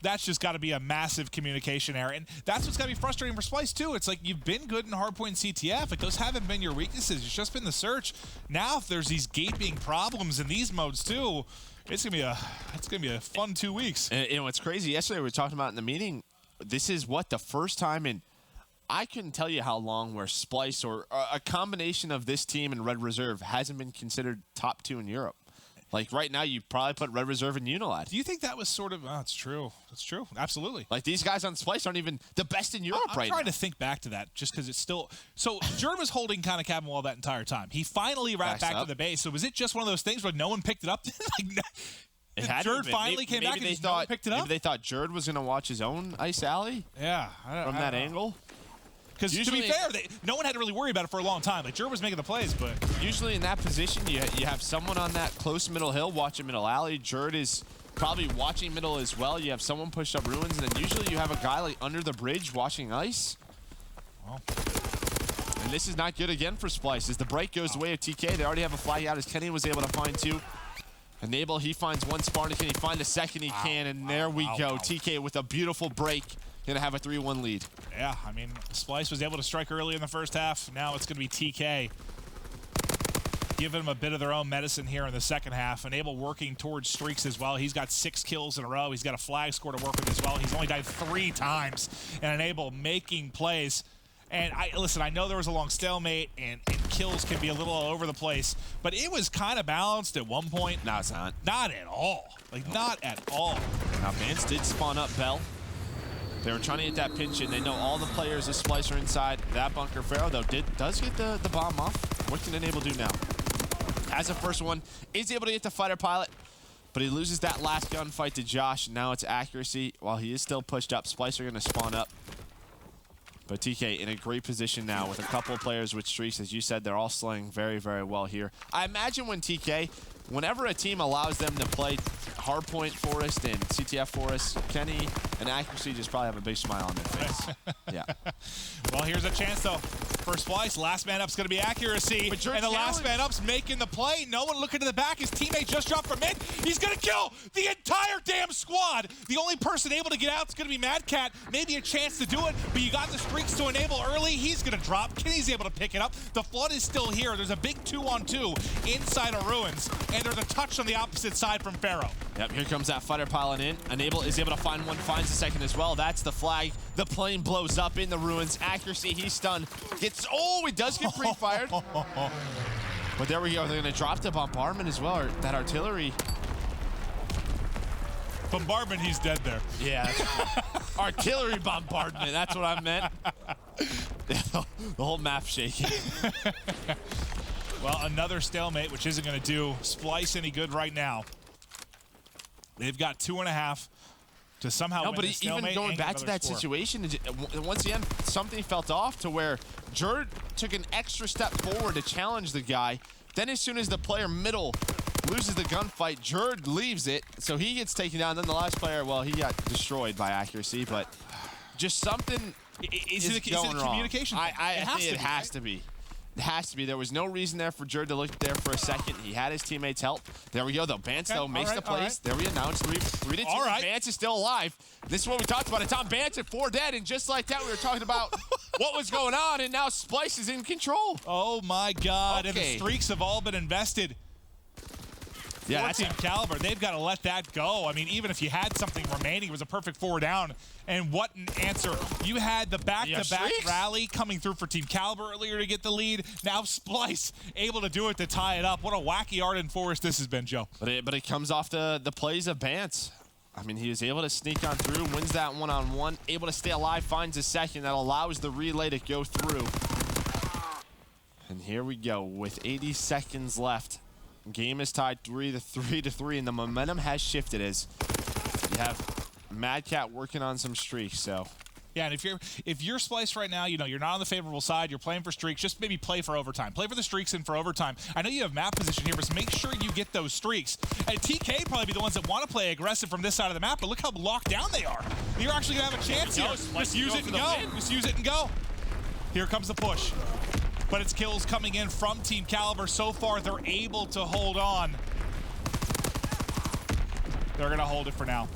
that's just got to be a massive communication error. And that's what's got to be frustrating for Splyce, too. It's like you've been good in hardpoint and CTF. Like, those haven't been your weaknesses. It's just been the search. Now, if there's these gaping problems in these modes, too, it's gonna be a fun 2 weeks. And what's crazy, yesterday we were talking about in the meeting, this is the first time in, I couldn't tell you how long, where Splyce or a combination of this team and Red Reserve hasn't been considered top 2 in Europe. Like, right now, you probably put Red Reserve and Unilad. Do you think that was sort of... Oh, it's true. It's true. Absolutely. Like, these guys on Splyce aren't even the best in Europe right now. I'm trying to think back to that just because it's still... So, Jerd was holding kind of cabin wall that entire time. He finally wrapped back to the base. So, was it just one of those things where no one picked it up? Jerd finally came back and no one picked it up? Maybe they thought Jerd was going to watch his own Ice Alley? Yeah. From that angle? Because to be fair, no one had to really worry about it for a long time. Like, Jerd was making the plays, but... Usually in that position, you have someone on that close middle hill watching middle alley. Jerd is probably watching middle as well. You have someone pushed up ruins, and then usually you have a guy like under the bridge watching ice. Well. And this is not good again for Splyce. As the break goes the way of TK, they already have a flag out as Kenny was able to find 2. Enable, he finds 1 Spartan. Can he find a second? He can, and there we go. TK with a beautiful break. Going to have a 3-1 lead. Yeah, I mean, Splyce was able to strike early in the first half. Now it's going to be TK giving them a bit of their own medicine here in the second half. Enable working towards streaks as well. He's got 6 kills in a row. He's got a flag score to work with as well. He's only died 3 times. And Enable making plays. And listen, I know there was a long stalemate, and kills can be a little all over the place, but it was kind of balanced at one point. No, it's not. Not at all. Like, not at all. Now, Vance did spawn up Bell. They were trying to get that pinch in. They know all the players of Splyce are inside that bunker. Pharaoh, though, does get the bomb off. What can Enable do now? Has a first one. Is able to get the fighter pilot, but he loses that last gunfight to Josh. Now it's accuracy. While he is still pushed up, Splyce are going to spawn up. But TK in a great position now with a couple of players with streaks. As you said, they're all slaying very, very well here. I imagine whenever a team allows them to play Hardpoint Forest and CTF Forest, Kenny and Accuracy just probably have a big smile on their face. Yeah. Well, here's a chance, though. For Splyce, last man up's going to be Accuracy. And the last man up's making the play. No one looking to the back. His teammate just dropped from mid. He's going to kill the entire damn squad. The only person able to get out is going to be Mad Cat. Maybe a chance to do it, but you got the streaks to Enable early. He's going to drop. Kenny's able to pick it up. The flood is still here. There's a big 2-on-2 inside of Ruins, and there's a touch on the opposite side from Pharaoh. Yep, here comes that fighter pilot in. Enable is able to find one, finds the second as well. That's the flag. The plane blows up in the Ruins. Accuracy, he's stunned. He does get pre-fired. But there we go. They're going to drop the bombardment as well, or that artillery. Bombardment, he's dead there. Yeah. Artillery bombardment, that's what I meant. The whole map shaking. Well, another stalemate, which isn't going to do Splyce any good right now. They've got 2.5 to somehow win the stalemate. Even going back to that situation, once again, something felt off to where Jerd took an extra step forward to challenge the guy. Then as soon as the player middle loses the gunfight, Jerd leaves it, so he gets taken down. Then the last player, well, he got destroyed by Accuracy, but just something is going wrong. Communication? I think it has to be. It has to be. There was no reason there for Jerd to look there for a second. He had his teammates' help. There we go, though. Bance, though, makes the plays. There we announced 3-2. Bance is still alive. This is what we talked about. It's on Bance at 4 dead, and just like that, we were talking about what was going on, and now Splyce is in control. Oh, my God. Okay. And the streaks have all been invested. Yeah, that's Team Kaliber. They've got to let that go. I mean, even if you had something remaining, it was a perfect 4 down. And what an answer. You had the back-to-back rally coming through for Team Kaliber earlier to get the lead. Now Splyce able to do it to tie it up. What a wacky Arden Forest this has been, Joe. But it comes off the plays of Bance. I mean, he was able to sneak on through, wins that one-on-one, able to stay alive, finds a second. That allows the relay to go through. And here we go with 80 seconds left. Game is tied 3-3, and the momentum has shifted as you have Mad Cat working on some streaks. So yeah, and if you're Splyce right now, you know you're not on the favorable side. You're playing for streaks. Just maybe play for overtime. Play for the streaks and for overtime. I know you have map position here, but make sure you get those streaks. And TK probably be the ones that want to play aggressive from this side of the map. But look how locked down they are. You're actually gonna have a chance here. Just use it and go. Just use it and go. Here comes the push. but it's kills coming in from Team Kaliber. So far, they're able to hold on. They're going to hold it for now.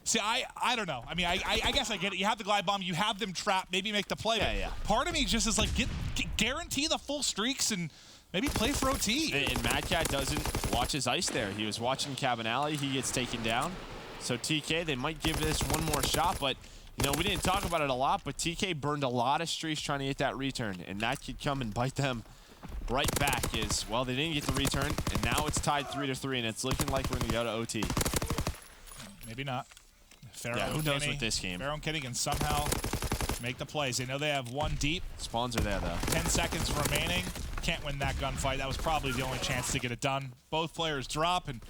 See, I don't know. I mean, I guess I get it. You have the glide bomb. You have them trapped. Maybe make the play. Yeah. Part of me just is like, guarantee the full streaks and maybe play for OT. And Mad Cat doesn't watch his ice there. He was watching Cabin Alley. He gets taken down. So TK, they might give this one more shot, but you know, we didn't talk about it a lot, but TK burned a lot of streaks trying to get that return, and that could come and bite them right back. Well, they didn't get the return, and now it's tied 3-3, and it's looking like we're going to go to OT. Maybe not. Pharaoh who knows with this game? Pharaoh and Kenny can somehow make the plays. They know they have one deep. Spawns are there, though. 10 seconds remaining. Can't win that gunfight. That was probably the only chance to get it done. Both players drop, and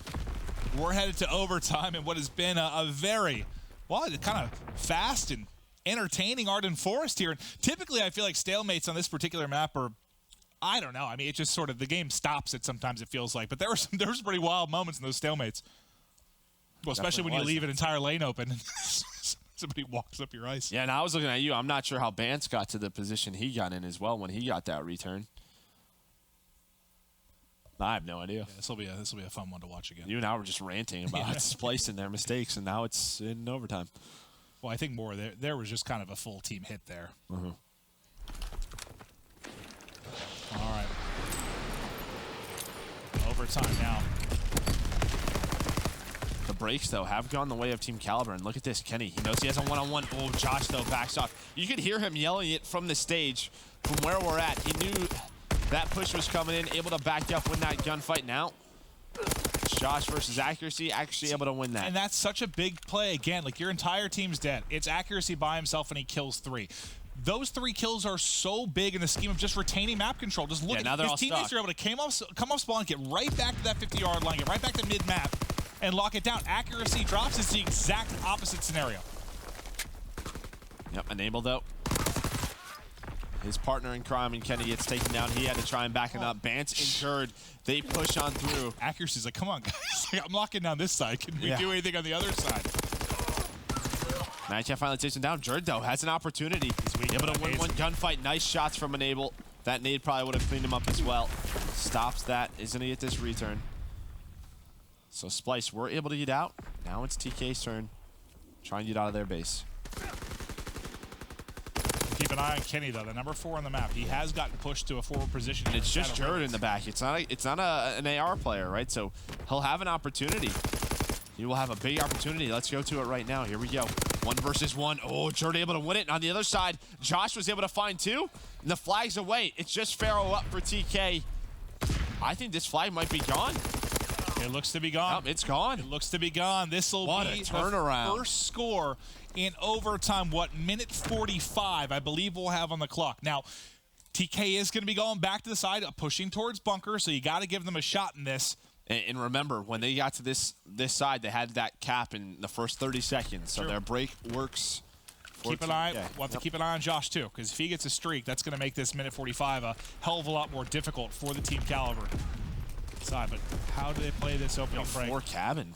we're headed to overtime in what has been a very, well, kind of fast and entertaining Arden Forest here. And typically, I feel like stalemates on this particular map are, I don't know. I mean, it just sort of, the game stops it sometimes, it feels like. But there were some pretty wild moments in those stalemates. Well, especially when you leave an entire lane open and somebody walks up your ice. Yeah, and I was looking at you. I'm not sure how Bance got to the position he got in as well when he got that return. I have no idea. Yeah, this will be a fun one to watch again. You and I were just ranting about Splyce and their mistakes, and now it's in overtime. Well, I think more there was just kind of a full team hit there. Mm-hmm. All right. Overtime now. The breaks, though, have gone the way of Team Kaliber. And look at this, Kenny. He knows he has a one-on-one. Oh, Josh, though, backs off. You could hear him yelling it from the stage from where we're at. He knew that push was coming in, able to back up, win that gunfight. Now, Josh versus accuracy, actually able to win that. And that's such a big play. Again, like your entire team's dead. It's accuracy by himself, and he kills 3. Those 3 kills are so big in the scheme of just retaining map control. Just look at his teammates are able to come off spawn, get right back to that 50-yard line, get right back to mid-map, and lock it down. Accuracy drops is the exact opposite scenario. Yep, enable, though. His partner in crime and Kenny gets taken down. He had to try and back it up. Bance injured. They push on through. Accuracy's like, come on, guys. I'm locking down this side. Can we do anything on the other side? Matchup finally takes him down. Jerd, though, has an opportunity. He's able to win one gunfight. Nice shots from Enable. That nade probably would have cleaned him up as well. Stops that. Is going to get this return. So Splyce, we're able to get out. Now it's TK's turn. Try and get out of their base. Keep an eye on Kenny, though. The number 4 on the map. He has gotten pushed to a forward position. And it's just Jerd in the back. It's not an AR player, right? So he'll have an opportunity. He will have a big opportunity. Let's go to it right now. Here we go. 1 versus 1. Oh, Jerd able to win it. And on the other side, Josh was able to find 2. And the flag's away. It's just Pharaoh up for TK. I think this flag might be gone. It looks to be gone. It's gone. It looks to be gone. This will be turnaround. The first score in overtime. What, minute 45, I believe we'll have on the clock. Now, TK is going to be going back to the side, pushing towards bunker, so you got to give them a shot in this. And remember, when they got to this side, they had that cap in the first 30 seconds. So their break works. Keep an eye. We'll have to keep an eye on Josh, too, because if he gets a streak, that's going to make this minute 45 a hell of a lot more difficult for the Team Kaliber side. But how do they play this opening break? 4 cabin.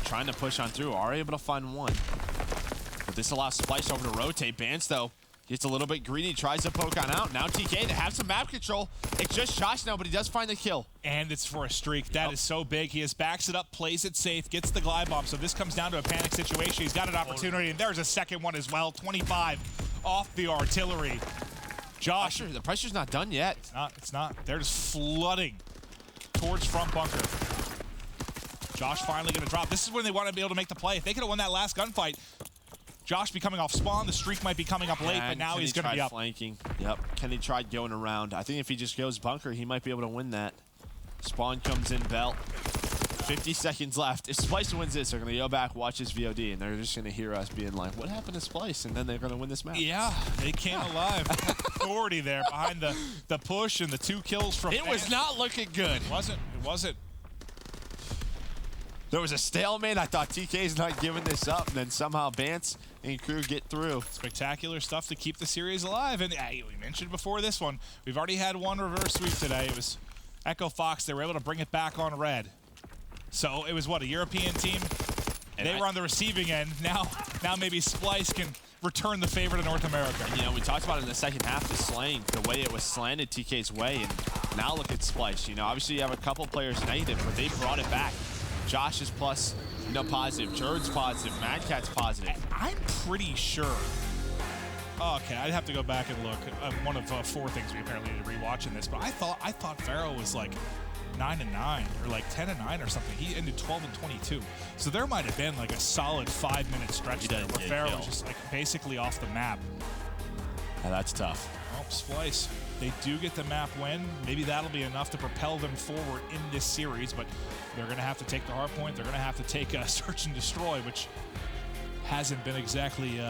Trying to push on through. Are able to find 1. But this allows Splyce over to rotate. Bance, though, gets a little bit greedy. Tries to poke on out. Now TK to have some map control. It's just Josh now, but he does find the kill. And it's for a streak. That is so big. He just backs it up, plays it safe, gets the glide bomb. So this comes down to a panic situation. He's got an opportunity, and there's a second one as well. 25 off the artillery. Josh. The pressure's not done yet. It's not. They're just flooding towards front bunker. Josh finally going to drop. This is when they want to be able to make the play. If they could have won that last gunfight, Josh be coming off spawn. The streak might be coming up late, but now he's going to be up. Flanking. Yep. Kenny tried going around. I think if he just goes bunker, he might be able to win that. Spawn comes in, belt. 50 seconds left. If Splyce wins this, they're going to go back, watch his VOD, and they're just going to hear us being like, what happened to Splyce? And then they're going to win this match. Yeah, they came alive. Authority there behind the push and the 2 kills from It was not looking good. It wasn't. There was a stalemate. I thought TK's not giving this up, and then somehow Bance and crew get through. Spectacular stuff to keep the series alive. And we mentioned before this one, we've already had 1 reverse sweep today. It was Echo Fox. They were able to bring it back on red. So it was, what, a European team? And they were on the receiving end. Now maybe Splyce can return the favor to North America. And, you know, we talked about it in the second half, the slaying, the way it was slanted TK's way, and now look at Splyce. You know, obviously you have a couple players negative, but they brought it back. Josh is plus, you know, positive. Jerd's positive. Mad Cat's positive. I'm pretty sure. Oh, okay, I'd have to go back and look. One of 4 things we apparently need to rewatch in this, but I thought Pharaoh was like 9-9 or like 10-9 or something. He ended 12-22. So there might have been like a solid 5-minute stretch there where Pharaoh was just like basically off the map. Now that's tough. Well, Splyce, they do get the map win. Maybe that'll be enough to propel them forward in this series, but they're going to have to take the hard point. They're going to have to take Search and Destroy, which hasn't been exactly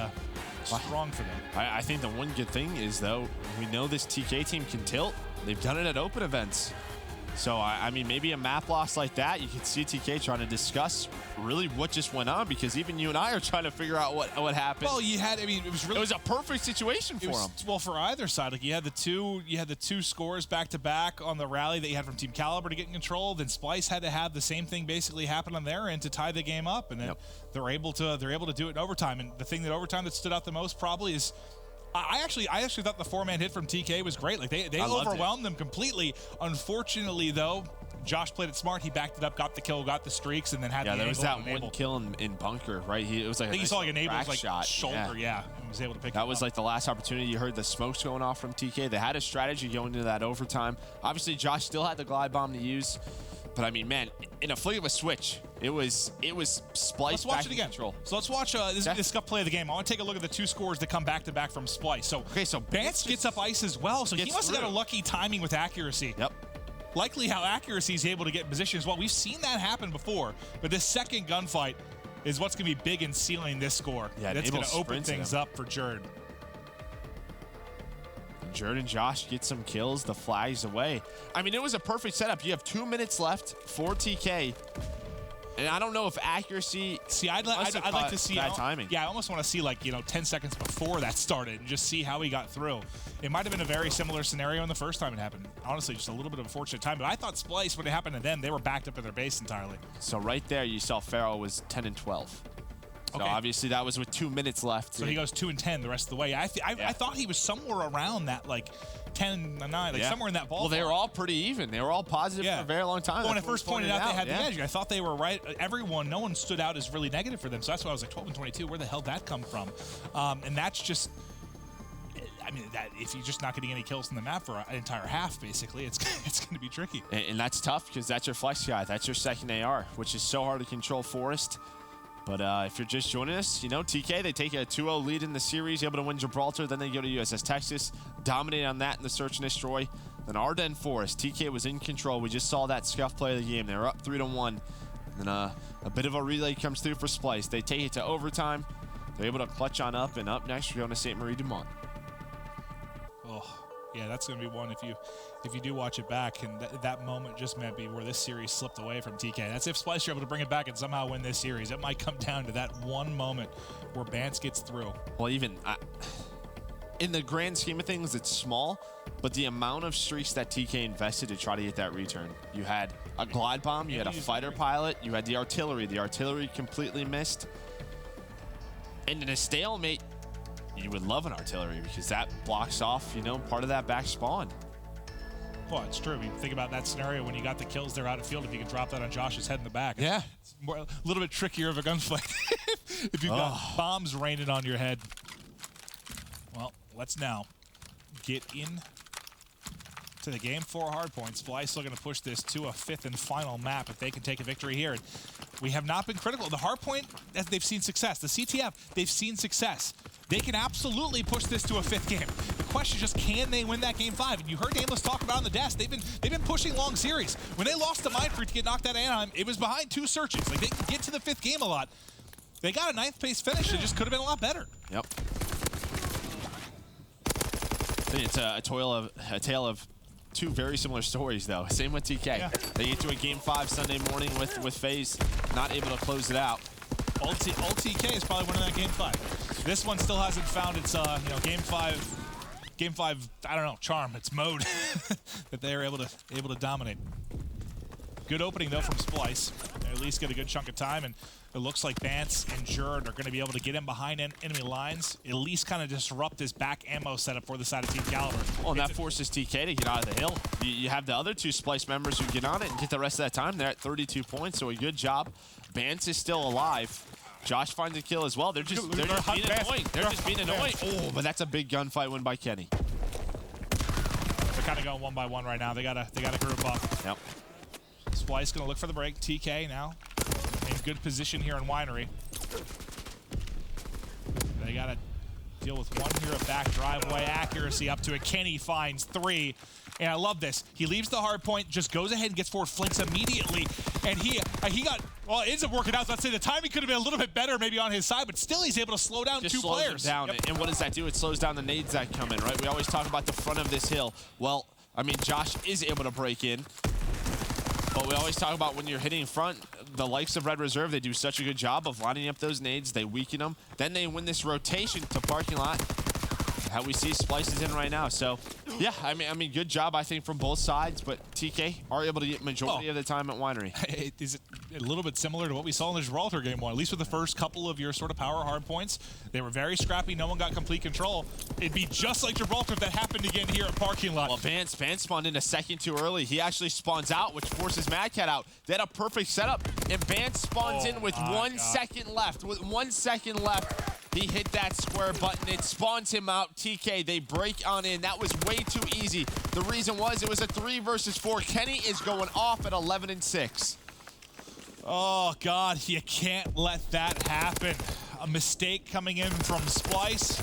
strong for them. I think the one good thing is, though, we know this TK team can tilt. They've done it at open events. So, I mean, maybe a map loss like that, you could see TK trying to discuss really what just went on, because even you and I are trying to figure out what happened. Well, it was a perfect situation for them. Well, for either side, like you had the two scores back to back on the rally that you had from Team Kaliber to get in control. Then Splyce had to have the same thing basically happen on their end to tie the game up, and then they're able to do it in overtime. And the thing that overtime that stood out the most probably is, I actually thought the 4-man hit from TK was great. Like they overwhelmed them completely. Unfortunately, though, Josh played it smart. He backed it up, got the kill, got the streaks, and then had the there was that one kill in bunker, right? It was like I think he saw like an Abel's like shot. shoulder, and was able to pick it up. That was like the last opportunity. You heard the smokes going off from TK. They had a strategy going into that overtime. Obviously, Josh still had the glide bomb to use. But I mean, man, in a flick of a switch, it was Splyce. Let's watch it again. Control. So let's watch this play of the game. I want to take a look at the 2 scores that come back to back from Splyce. So Bance gets up ice as well. So he must have got a lucky timing with accuracy. Yep. Likely how accuracy is able to get in position as well. We've seen that happen before, but this second gunfight is what's going to be big in sealing this score. Yeah, that's going to open things up for Jerd. Jerd and Josh get some kills, the flags away. I mean, it was a perfect setup. You have 2 minutes left for TK. And I don't know if accuracy... See, I'd like to see... Bad timing. Yeah, I almost want to see, like, 10 seconds before that started and just see how he got through. It might have been a very similar scenario in the first time it happened. Honestly, just a little bit of a fortunate time. But I thought Splyce, when it happened to them, they were backed up in their base entirely. So right there, you saw Pharaoh was 10-12. So obviously that was with 2 minutes left. So he goes 2-10 the rest of the way. I thought he was somewhere around that, like, 10-9, like somewhere in that ballpark. Well, they were all pretty even. They were all positive for a very long time. Well, when I first pointed out they had the edge, I thought they were right. No one stood out as really negative for them. So that's why I was like 12-22. Where the hell did that come from? And that's just, I mean, that if you're just not getting any kills in the map for an entire half, basically, it's going to be tricky. And that's tough because that's your flex guy. That's your second AR, which is so hard to control Forest. But if you're just joining us, TK, they take a 2-0 lead in the series, able to win Gibraltar. Then they go to USS Texas, dominate on that in the Search and Destroy. Then Ardennes Forest, TK was in control. We just saw that scuff play of the game. They were up 3-1. Then a bit of a relay comes through for Splyce. They take it to overtime. They're able to clutch on up, and up next, we're going to St. Marie du Mont. Oh, yeah, that's going to be one if you do watch it back, and that moment just might be where this series slipped away from TK. That's if Splyce are able to bring it back and somehow win this series. It might come down to that one moment where Bance gets through. Well, even in the grand scheme of things, it's small, but the amount of streaks that TK invested to try to get that return. You had a glide bomb, you had a fighter pilot, you had the artillery. The artillery completely missed. And in a stalemate, you would love an artillery because that blocks off, part of that back spawn. Well, it's true. I mean, think about that scenario when you got the kills there out of field. If you can drop that on Josh's head in the back, yeah, it's a little bit trickier of a gunfight if you've got bombs raining on your head. Well, let's now get in to the Game 4 hardpoint. Splyce looking to push this to a 5th and final map if they can take a victory here. And we have not been critical. The hardpoint, they've seen success. The CTF, they've seen success. They can absolutely push this to a 5th game. The question is just, can they win that Game 5? And you heard Nameless talk about on the desk. They've been pushing long series. When they lost to Mindfreak to get knocked out of Anaheim, it was behind 2 searches. Like, they could get to the 5th game a lot. They got a 9th place finish. It just could have been a lot better. Yep. I think it's a tale of 2 very similar stories, though. Same with TK. Yeah. They get to a Game 5 Sunday morning with FaZe, not able to close it out. All TK is probably winning that Game 5. This one still hasn't found its, Game 5, I don't know, charm, its mode that they are able to dominate. Good opening, though, from Splyce. They at least get a good chunk of time, and it looks like Bance and Jerd are going to be able to get in behind enemy lines, at least kind of disrupt this back ammo setup for the side of Team Kaliber. Well, and that forces TK to get out of the hill. You have the other two Splyce members who get on it and get the rest of that time. They're at 32 points, so a good job. Bance is still alive. Josh finds a kill as well. They're just being annoying. They're just being annoying. Oh, but that's a big gunfight win by Kenny. They're kind of going one by one right now. They gotta group up. Yep. Splyce gonna look for the break. TK now in good position here in Winery. They gotta deal with one here, a back driveway accuracy up to it. Kenny finds 3. And I love this. He leaves the hard point, just goes ahead and gets forward, flinks immediately. And he got, well, it ends up working out. So I'd say the timing could have been a little bit better maybe on his side, but still he's able to slow down Just two slows players. Them down. Yep. And what does that do? It slows down the nades that come in, right? We always talk about the front of this hill. Well, I mean, Josh is able to break in. But we always talk about when you're hitting front, the likes of Red Reserve, they do such a good job of lining up those nades. They weaken them. Then they win this rotation to parking lot. How we see Splyce is in right now. So, yeah, I mean, good job, I think, from both sides. But TK are able to get majority of the time at Winery. Is it a little bit similar to what we saw in the Gibraltar game one? At least with the first couple of your sort of power hard points, they were very scrappy. No one got complete control. It'd be just like Gibraltar if that happened again here at parking lot. Well, Vance spawned in a second too early. He actually spawns out, which forces Mad Cat out. They had a perfect setup, and Vance spawns in with 1 second left. With 1 second left. He hit that square button. It spawns him out. TK, they break on in. That was way too easy. The reason was it was a 3 versus 4. Kenny is going off at 11 and 6. Oh, God, you can't let that happen. A mistake coming in from Splyce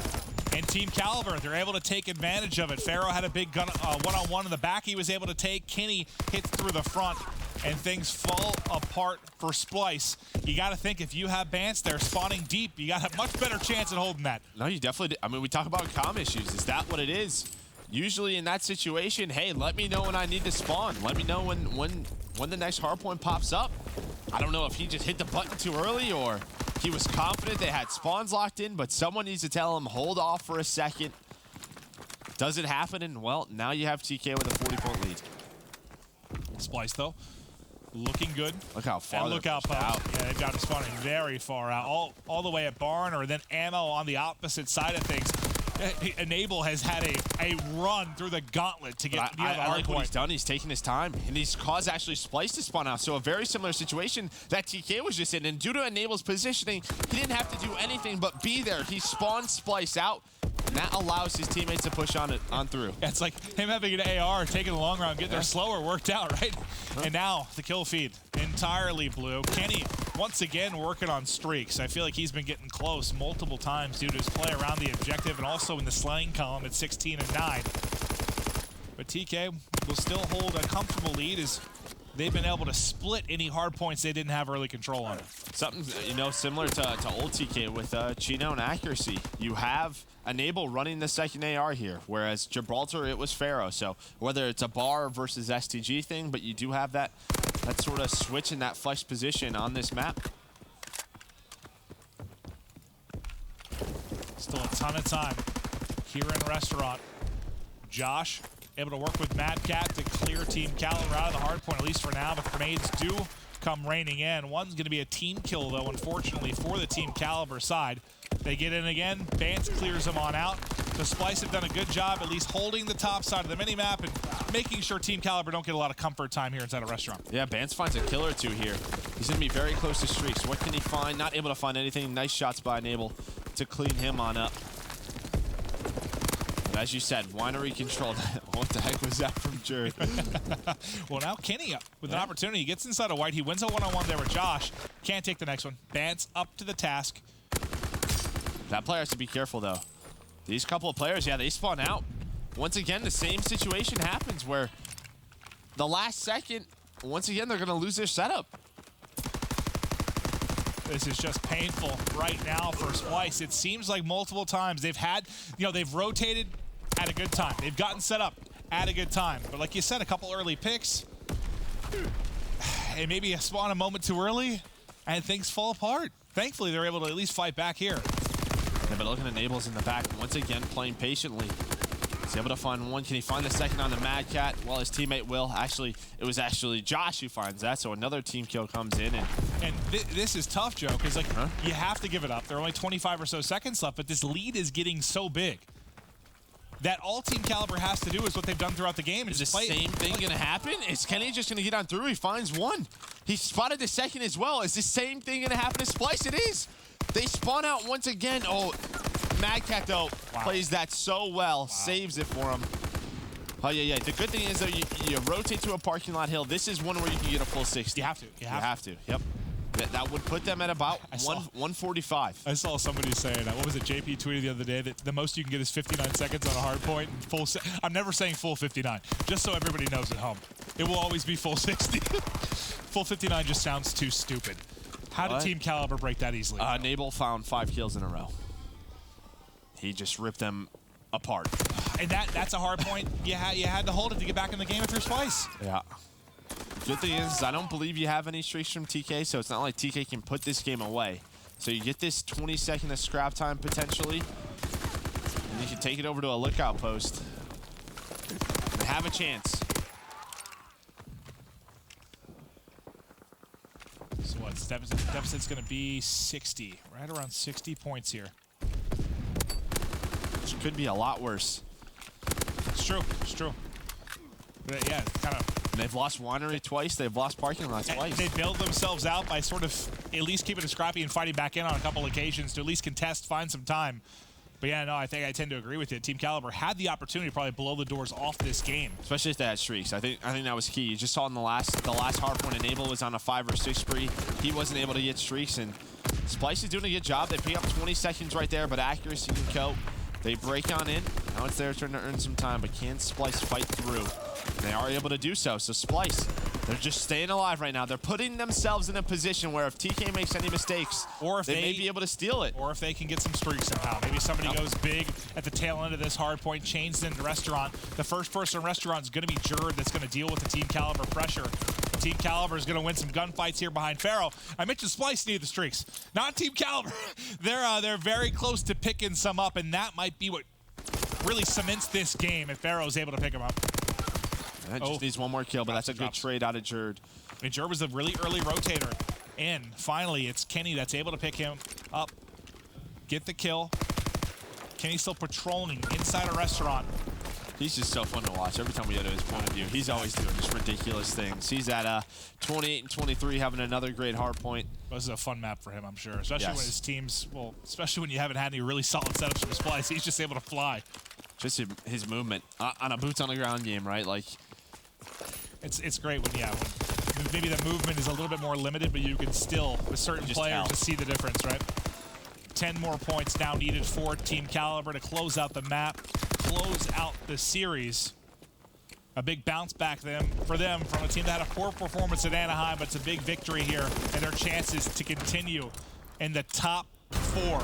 and Team Kaliber. They're able to take advantage of it. Pharaoh had a big gun one-on-one in the back he was able to take. Kenny hits through the front, and things fall apart for Splyce. You got to think if you have Bance there spawning deep, you got a much better chance at holding that. No, you definitely do. I mean, we talk about comm issues. Is that what it is? Usually in that situation, hey, let me know when I need to spawn. Let me know when the next hardpoint pops up. I don't know if he just hit the button too early or he was confident they had spawns locked in, but someone needs to tell him, hold off for a second. Does it happen? And, well, now you have TK with a 40-point lead. Splyce, though, looking good. Look how far and look out post. Yeah, they've got him spawning very far out, all the way at barn, or then ammo on the opposite side of things. Enable has had a run through the gauntlet to get near the hard like point. What he's done. He's taking his time, and he's caused actually Splyce to spawn out. So a very similar situation that TK was just in. And due to Enable's positioning, he didn't have to do anything but be there. He spawned Splyce out. And that allows his teammates to push on through. Yeah, it's like him having an AR, taking the long round, getting there slower, worked out, right? And now the kill feed entirely blue. Kenny once again working on streaks. I feel like he's been getting close multiple times due to his play around the objective and also in the slaying column at 16 and 9. But TK will still hold a comfortable lead as they've been able to split any hard points they didn't have early control on. Something, similar to old TK with Chino and accuracy. You have Enable running the second AR here, whereas Gibraltar, it was Pharaoh. So whether it's a bar versus STG thing, but you do have that sort of switch in that flex position on this map. Still a ton of time here in Restaurant. Josh able to work with Mad Cat to clear Team Kaliber out of the hard point, at least for now. The grenades do come raining in. One's going to be a team kill, though, unfortunately, for the Team Kaliber side. They get in again. Bance clears them on out. The Splyce have done a good job at least holding the top side of the minimap and making sure Team Kaliber don't get a lot of comfort time here inside a Restaurant. Yeah, Bance finds a kill or two here. He's going to be very close to streaks. What can he find? Not able to find anything. Nice shots by Enable to clean him on up. But as you said, Winery controlled. What the heck was that from Jared? Well, now Kenny with an opportunity. He gets inside of White. He wins a one-on-one there with Josh. Can't take the next one. Bance up to the task. That player has to be careful, though. These couple of players, yeah, they spawn out. Once again, the same situation happens where the last second, once again, they're going to lose their setup. This is just painful right now for Splyce. It seems like multiple times they've had, they've rotated at a good time. They've gotten set up at a good time. But like you said, a couple early picks, and maybe a spawn a moment too early, and things fall apart. Thankfully, they're able to at least fight back here. Yeah, but look at Enables in the back, once again, playing patiently. He's able to find one. Can he find the second on the Mad Cat? Well, his teammate will. Actually, it was actually Josh who finds that, so another team kill comes in. And this is tough, Joe, because like you have to give it up. There are only 25 or so seconds left, but this lead is getting so big that all Team Kaliber has to do is what they've done throughout the game. Is the same thing going to happen? Is Kenny just going to get on through? He finds one. He spotted the second as well. Is the same thing going to happen to Splyce? It is. They spawn out once again. Oh, Mad Cat, though, plays that so well. Saves it for him. Oh, yeah. The good thing is, though, you rotate to a parking lot hill. This is one where you can get a full 60. You have to. You have to. Yep. That would put them at about 145. I saw somebody saying, what was it, JP tweeted the other day, that the most you can get is 59 seconds on a hard point. And I'm never saying full 59, just so everybody knows at home. It will always be full 60. Full 59 just sounds too stupid. How did Team Kaliber break that easily? Nabel found 5 kills in a row. He just ripped them apart. And that's a hard point. You had to hold it to get back in the game if you're Splyce. Yeah. Good thing is, I don't believe you have any streaks from TK, so it's not like TK can put this game away. So you get this 20-second of scrap time potentially, and you can take it over to a lookout post and have a chance. So what? Deficit's going to be 60, right around 60 points here. Which could be a lot worse. It's true. But yeah, kind of. They've lost Winery twice. They've lost Parking Lot twice. They bailed themselves out by sort of at least keeping it scrappy and fighting back in on a couple occasions to at least contest, find some time. But yeah, no, I think I tend to agree with you. Team Kaliber had the opportunity to probably blow the doors off this game. Especially if they had streaks. I think that was key. You just saw in the last hard point, Enable was on a 5 or 6 spree. He wasn't able to get streaks, and Splyce is doing a good job. They pick up 20 seconds right there, but accuracy can cope. They break on in. Now it's their turn to earn some time, but can Splyce fight through? They are able to do so. So Splyce, they're just staying alive right now. They're putting themselves in a position where if TK makes any mistakes, or if they may be able to steal it. Or if they can get some streaks somehow. Maybe somebody goes big at the tail end of this hard point, chains into Restaurant. The first person in Restaurant is going to be Jerd that's going to deal with the Team Kaliber pressure. Team Kaliber is going to win some gunfights here behind Pharaoh. I mentioned Splyce needed the streaks, not Team Kaliber. They're very close to picking some up, and that might be what really cements this game if Pharaoh's able to pick them up. That just needs one more kill, but that's a good trade out of Jerd. I mean, Jerd was a really early rotator. And finally, it's Kenny that's able to pick him up, get the kill. Kenny's still patrolling inside a Restaurant. He's just so fun to watch. Every time we go to his point of view, he's always doing just ridiculous things. He's at 28 and 23, having another great hard point. This is a fun map for him, I'm sure. Especially when his teams, well, especially when you haven't had any really solid setups from Splyce. He's just able to fly. Just his movement on a boots on the ground game, right? Like, it's great when maybe the movement is a little bit more limited, but you can still, with certain players, just see the difference, right? 10 more points now needed for Team Kaliber to close out the map, close out the series. A big bounce back for them from a team that had a poor performance at Anaheim, but it's a big victory here, and their chances to continue in the top 4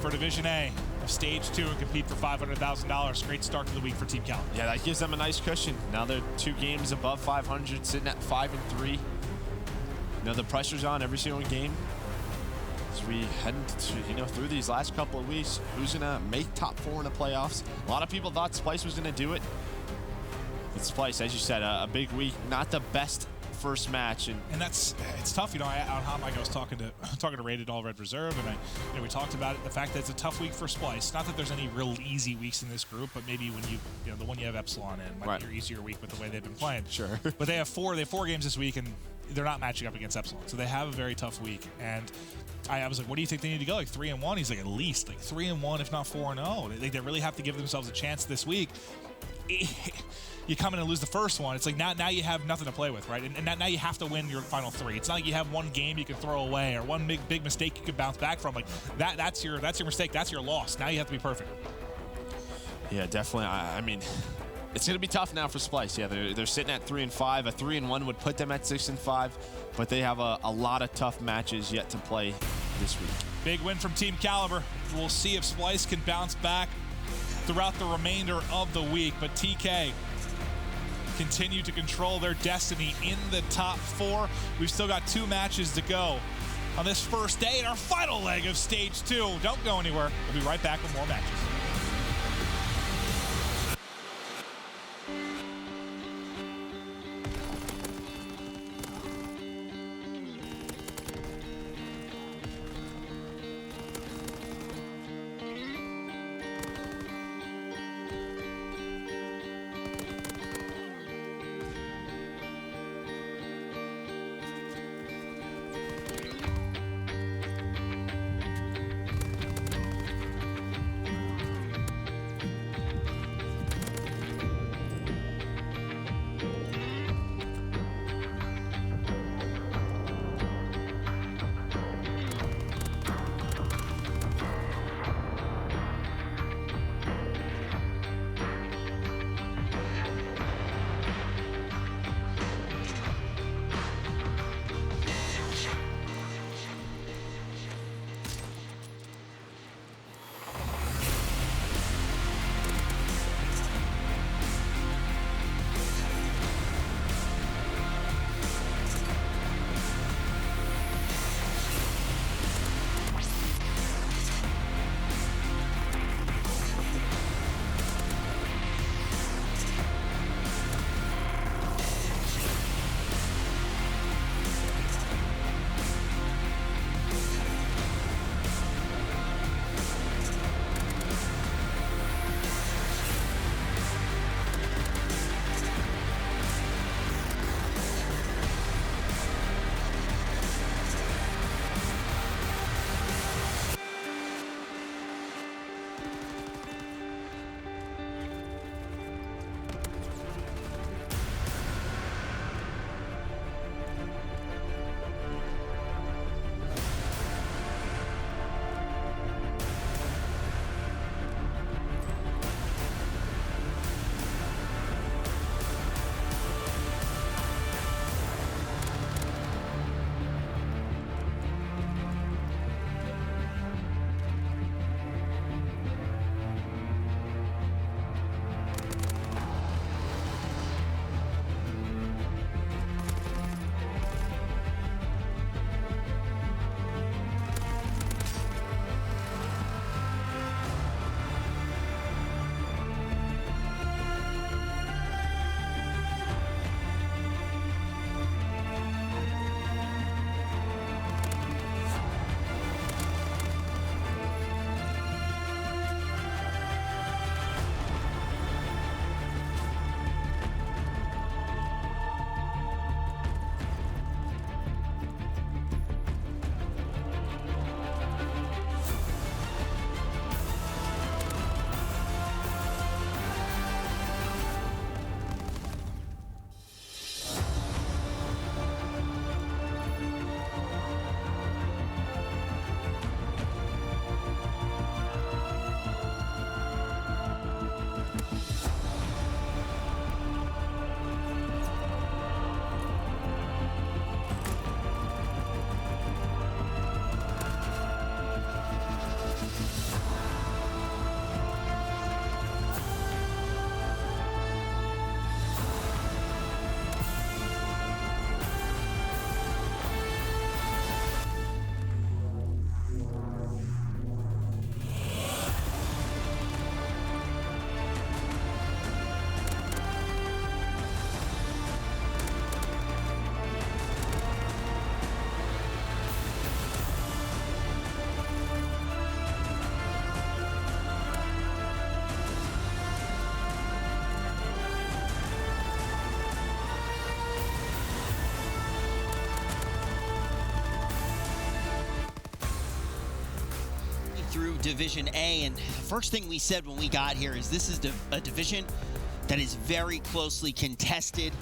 for Division A of Stage 2 and compete for $500,000. Great start to the week for Team Kaliber. Yeah, that gives them a nice cushion. Now they're 2 games above 500, sitting at 5 and 3. You know, the pressure's on every single game. As we head into, through these last couple of weeks, who's gonna make top 4 in the playoffs? A lot of people thought Splyce was gonna do it. But Splyce, as you said, a big week, not the best first match, and it's tough. On Hot Mic, I was talking to Rated All Red Reserve, and we talked about it. The fact that it's a tough week for Splyce. Not that there's any real easy weeks in this group, but maybe when the one you have Epsilon in might be your easier week with the way they've been playing. Sure. But they have 4 games this week, and they're not matching up against Epsilon, so they have a very tough week. And I was like, what do you think they need to go? Like 3-1? He's like, at least like 3-1, if not 4-0. They really have to give themselves a chance this week. You come in and lose the first one. It's like now you have nothing to play with, right? And now you have to win your final 3. It's not like you have one game you can throw away or one big mistake you can bounce back from. Like that's your mistake. That's your loss. Now you have to be perfect. Yeah, definitely. I mean, it's going to be tough now for Splyce. Yeah, they're sitting at 3 and 5. A 3-1 would put them at 6 and 5, but they have a lot of tough matches yet to play this week. Big win from Team Kaliber. We'll see if Splyce can bounce back throughout the remainder of the week, but TK continue to control their destiny in the top 4. We've still got 2 matches to go on this first day in our final leg of Stage 2. Don't go anywhere. We'll be right back with more matches. Division A, and first thing we said when we got here is this is a division that is very closely contested,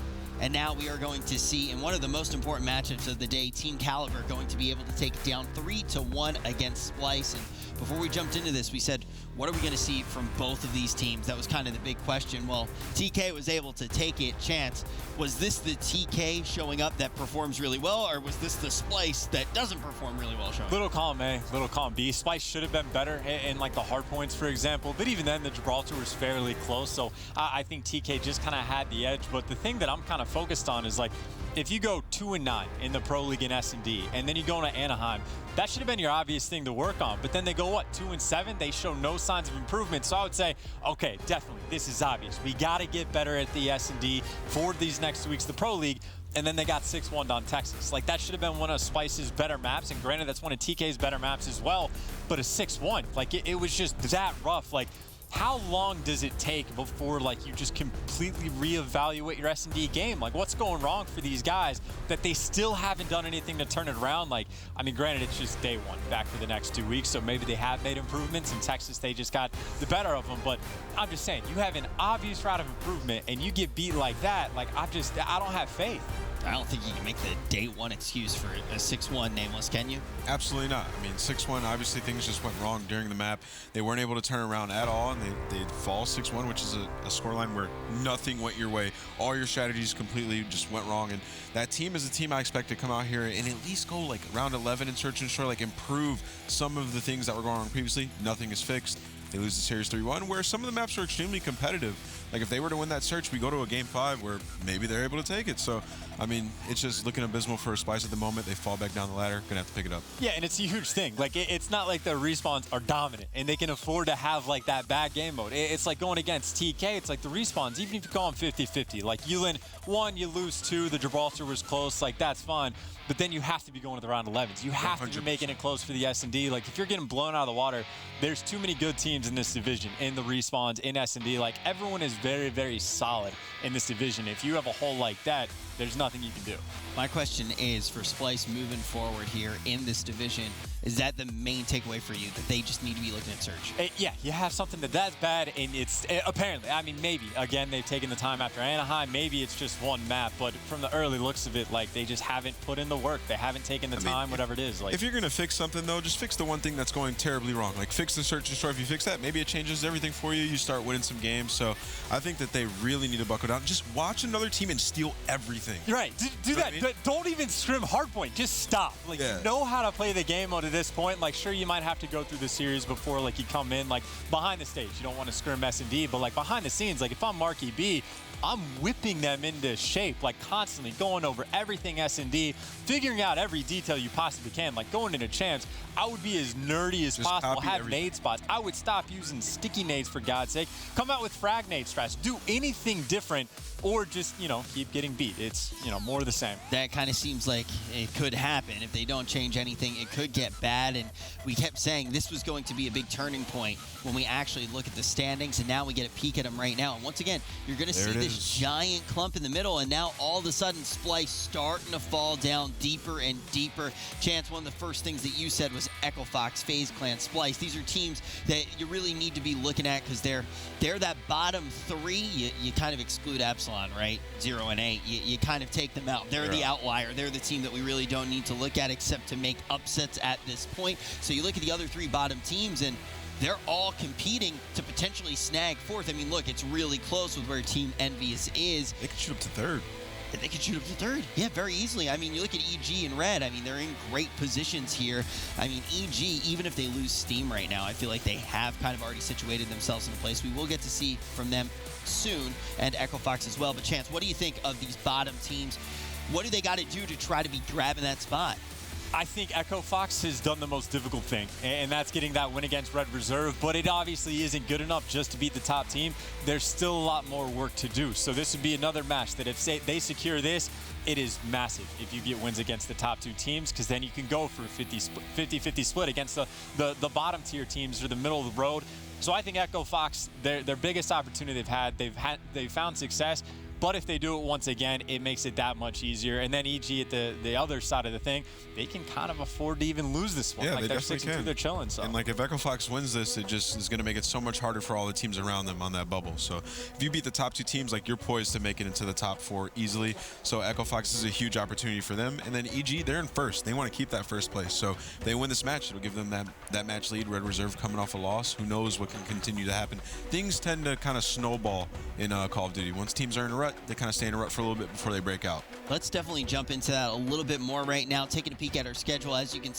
and now we are going to see in one of the most important matchups of the day, Team Kaliber going to be able to take it down 3-1 against Splyce. And before we jumped into this, we said, what are we going to see from both of these teams? That was kind of the big question. Well, TK was able to take it. Chance, was this the TK showing up that performs really well, or was this the Splyce that doesn't perform really well showing up? Little column A, little column B. Splyce should have been better in like the hard points, for example, but even then the Gibraltar was fairly close, so I think TK just kind of had the edge. But the thing that I'm kind of focused on is, like, if you go 2-9 in the Pro League in S&D, and then you go into Anaheim, that should have been your obvious thing to work on. But then they go, what, 2-7? They show no signs of improvement. So I would say, okay, definitely, this is obvious. We got to get better at the S&D for these next 2 weeks, the Pro League. And then they got 6-1 on Texas. Like, that should have been one of Splyce's better maps. And granted, that's one of TK's better maps as well. But a 6-1, like, it was just that rough. Like, how long does it take before, like, you just completely reevaluate your S&D game? Like, what's going wrong for these guys that they still haven't done anything to turn it around? Like, I mean, granted, it's just day one back for the next 2 weeks, so maybe they have made improvements. In Texas, they just got the better of them. But I'm just saying, you have an obvious route of improvement, and you get beat like that. Like, I don't have faith. I don't think you can make the day one excuse for a 6-1 nameless, can you? Absolutely not. I mean, 6-1, obviously things just went wrong during the map. They weren't able to turn around at all, and they fall 6-1, which is a scoreline where nothing went your way. All your strategies completely just went wrong, and that team is a team I expect to come out here and at least go like round 11 in search and destroy, like improve some of the things that were going wrong previously. Nothing is fixed. They lose the series 3-1, where some of the maps are extremely competitive. Like, if they were to win that search, we go to a game 5 where maybe they're able to take it. So, I mean, it's just looking abysmal for Splyce at the moment. They fall back down the ladder, gonna have to pick it up. Yeah, and it's a huge thing. Like, it's not like the respawns are dominant and they can afford to have like that bad game mode. It's like going against TK. It's like the respawns, even if you call them 50-50, like you win 1, you lose 2, the Gibraltar was close, like that's fine. But then you have to be going to the round 11s. You have 100%. To be making it close for the S&D. Like, if you're getting blown out of the water, there's too many good teams in this division, in the respawns, in S&D. Like, everyone is very, very solid in this division. If you have a hole like that, there's nothing you can do. My question is, for Splyce moving forward here in this division, is that the main takeaway for you, that they just need to be looking at search? Yeah, you have something that's bad, and it's apparently, I mean, maybe, again, they've taken the time after Anaheim, maybe it's just one map, but from the early looks of it, like, they just haven't put in the work. They haven't taken the time, whatever it is. Like, if you're going to fix something, though, just fix the one thing that's going terribly wrong. Like, fix the search and destroy. If you fix that, maybe it changes everything for you. You start winning some games. So I think that they really need to buckle down. Just watch another team and steal everything. Right. Do that. I mean? Don't even scrim hardpoint. Just stop. Like, you know how to play the game mode at this point. Like, sure, you might have to go through the series before, like, you come in, like, behind the stage. You don't want to scrim S&D, but, like, behind the scenes, like, if I'm Marky B, I'm whipping them into shape, like, constantly going over everything S&D, figuring out every detail you possibly can. Like, going into Champs, I would be as nerdy as possible, have nade spots. I would stop using sticky nades, for God's sake. Come out with frag nade strats. Do anything different, or just, you know, keep getting beat. It's, you know, more of the same. That kind of seems like it could happen. If they don't change anything, it could get bad. And we kept saying this was going to be a big turning point when we actually look at the standings, and now we get a peek at them right now. And once again, you're going to see this giant clump in the middle, and now all of a sudden Splyce starting to fall down deeper and deeper. Chance, one of the first things that you said was Echo Fox, FaZe Clan, Splyce. These are teams that you really need to be looking at, because they're that bottom 3. You kind of exclude Epsilon, right? 0 and 8. You kind of take them out. They're the outlier. They're the team that we really don't need to look at except to make upsets at this point. So you look at the other 3 bottom teams, and they're all competing to potentially snag 4th. I mean, look, it's really close with where Team Envious is. They could shoot up to 3rd. They could shoot up to 3rd. Yeah, very easily. I mean, you look at EG and Red. I mean, they're in great positions here. I mean, EG, even if they lose steam right now, I feel like they have kind of already situated themselves in a place. We will get to see from them soon, and Echo Fox as well. But Chance, what do you think of these bottom teams? What do they got to do to try to be grabbing that spot? I think Echo Fox has done the most difficult thing, and that's getting that win against Red Reserve, but it obviously isn't good enough just to beat the top team. There's still a lot more work to do, so this would be another match that if they secure this, it is massive if you get wins against the top 2 teams, because then you can go for a 50-50 split against the bottom tier teams or the middle of the road. So I think Echo Fox, their biggest opportunity they've found success. But if they do it once again, it makes it that much easier. And then EG at the other side of the thing, they can kind of afford to even lose this one. Yeah, like they they're definitely 6-2, can. they're chilling. So. And like if Echo Fox wins this, it just is going to make it so much harder for all the teams around them on that bubble. So if you beat the top 2 teams, like you're poised to make it into the top 4 easily. So Echo Fox is a huge opportunity for them. And then EG, they're in first. They want to keep that first place. So if they win this match, it'll give them that match lead. Red Reserve coming off a loss. Who knows what can continue to happen. Things tend to kind of snowball in Call of Duty. Once teams are in a rut, they kind of stay in a rut for a little bit before they break out. Let's definitely jump into that a little bit more right now. Taking a peek at our schedule, as you can see.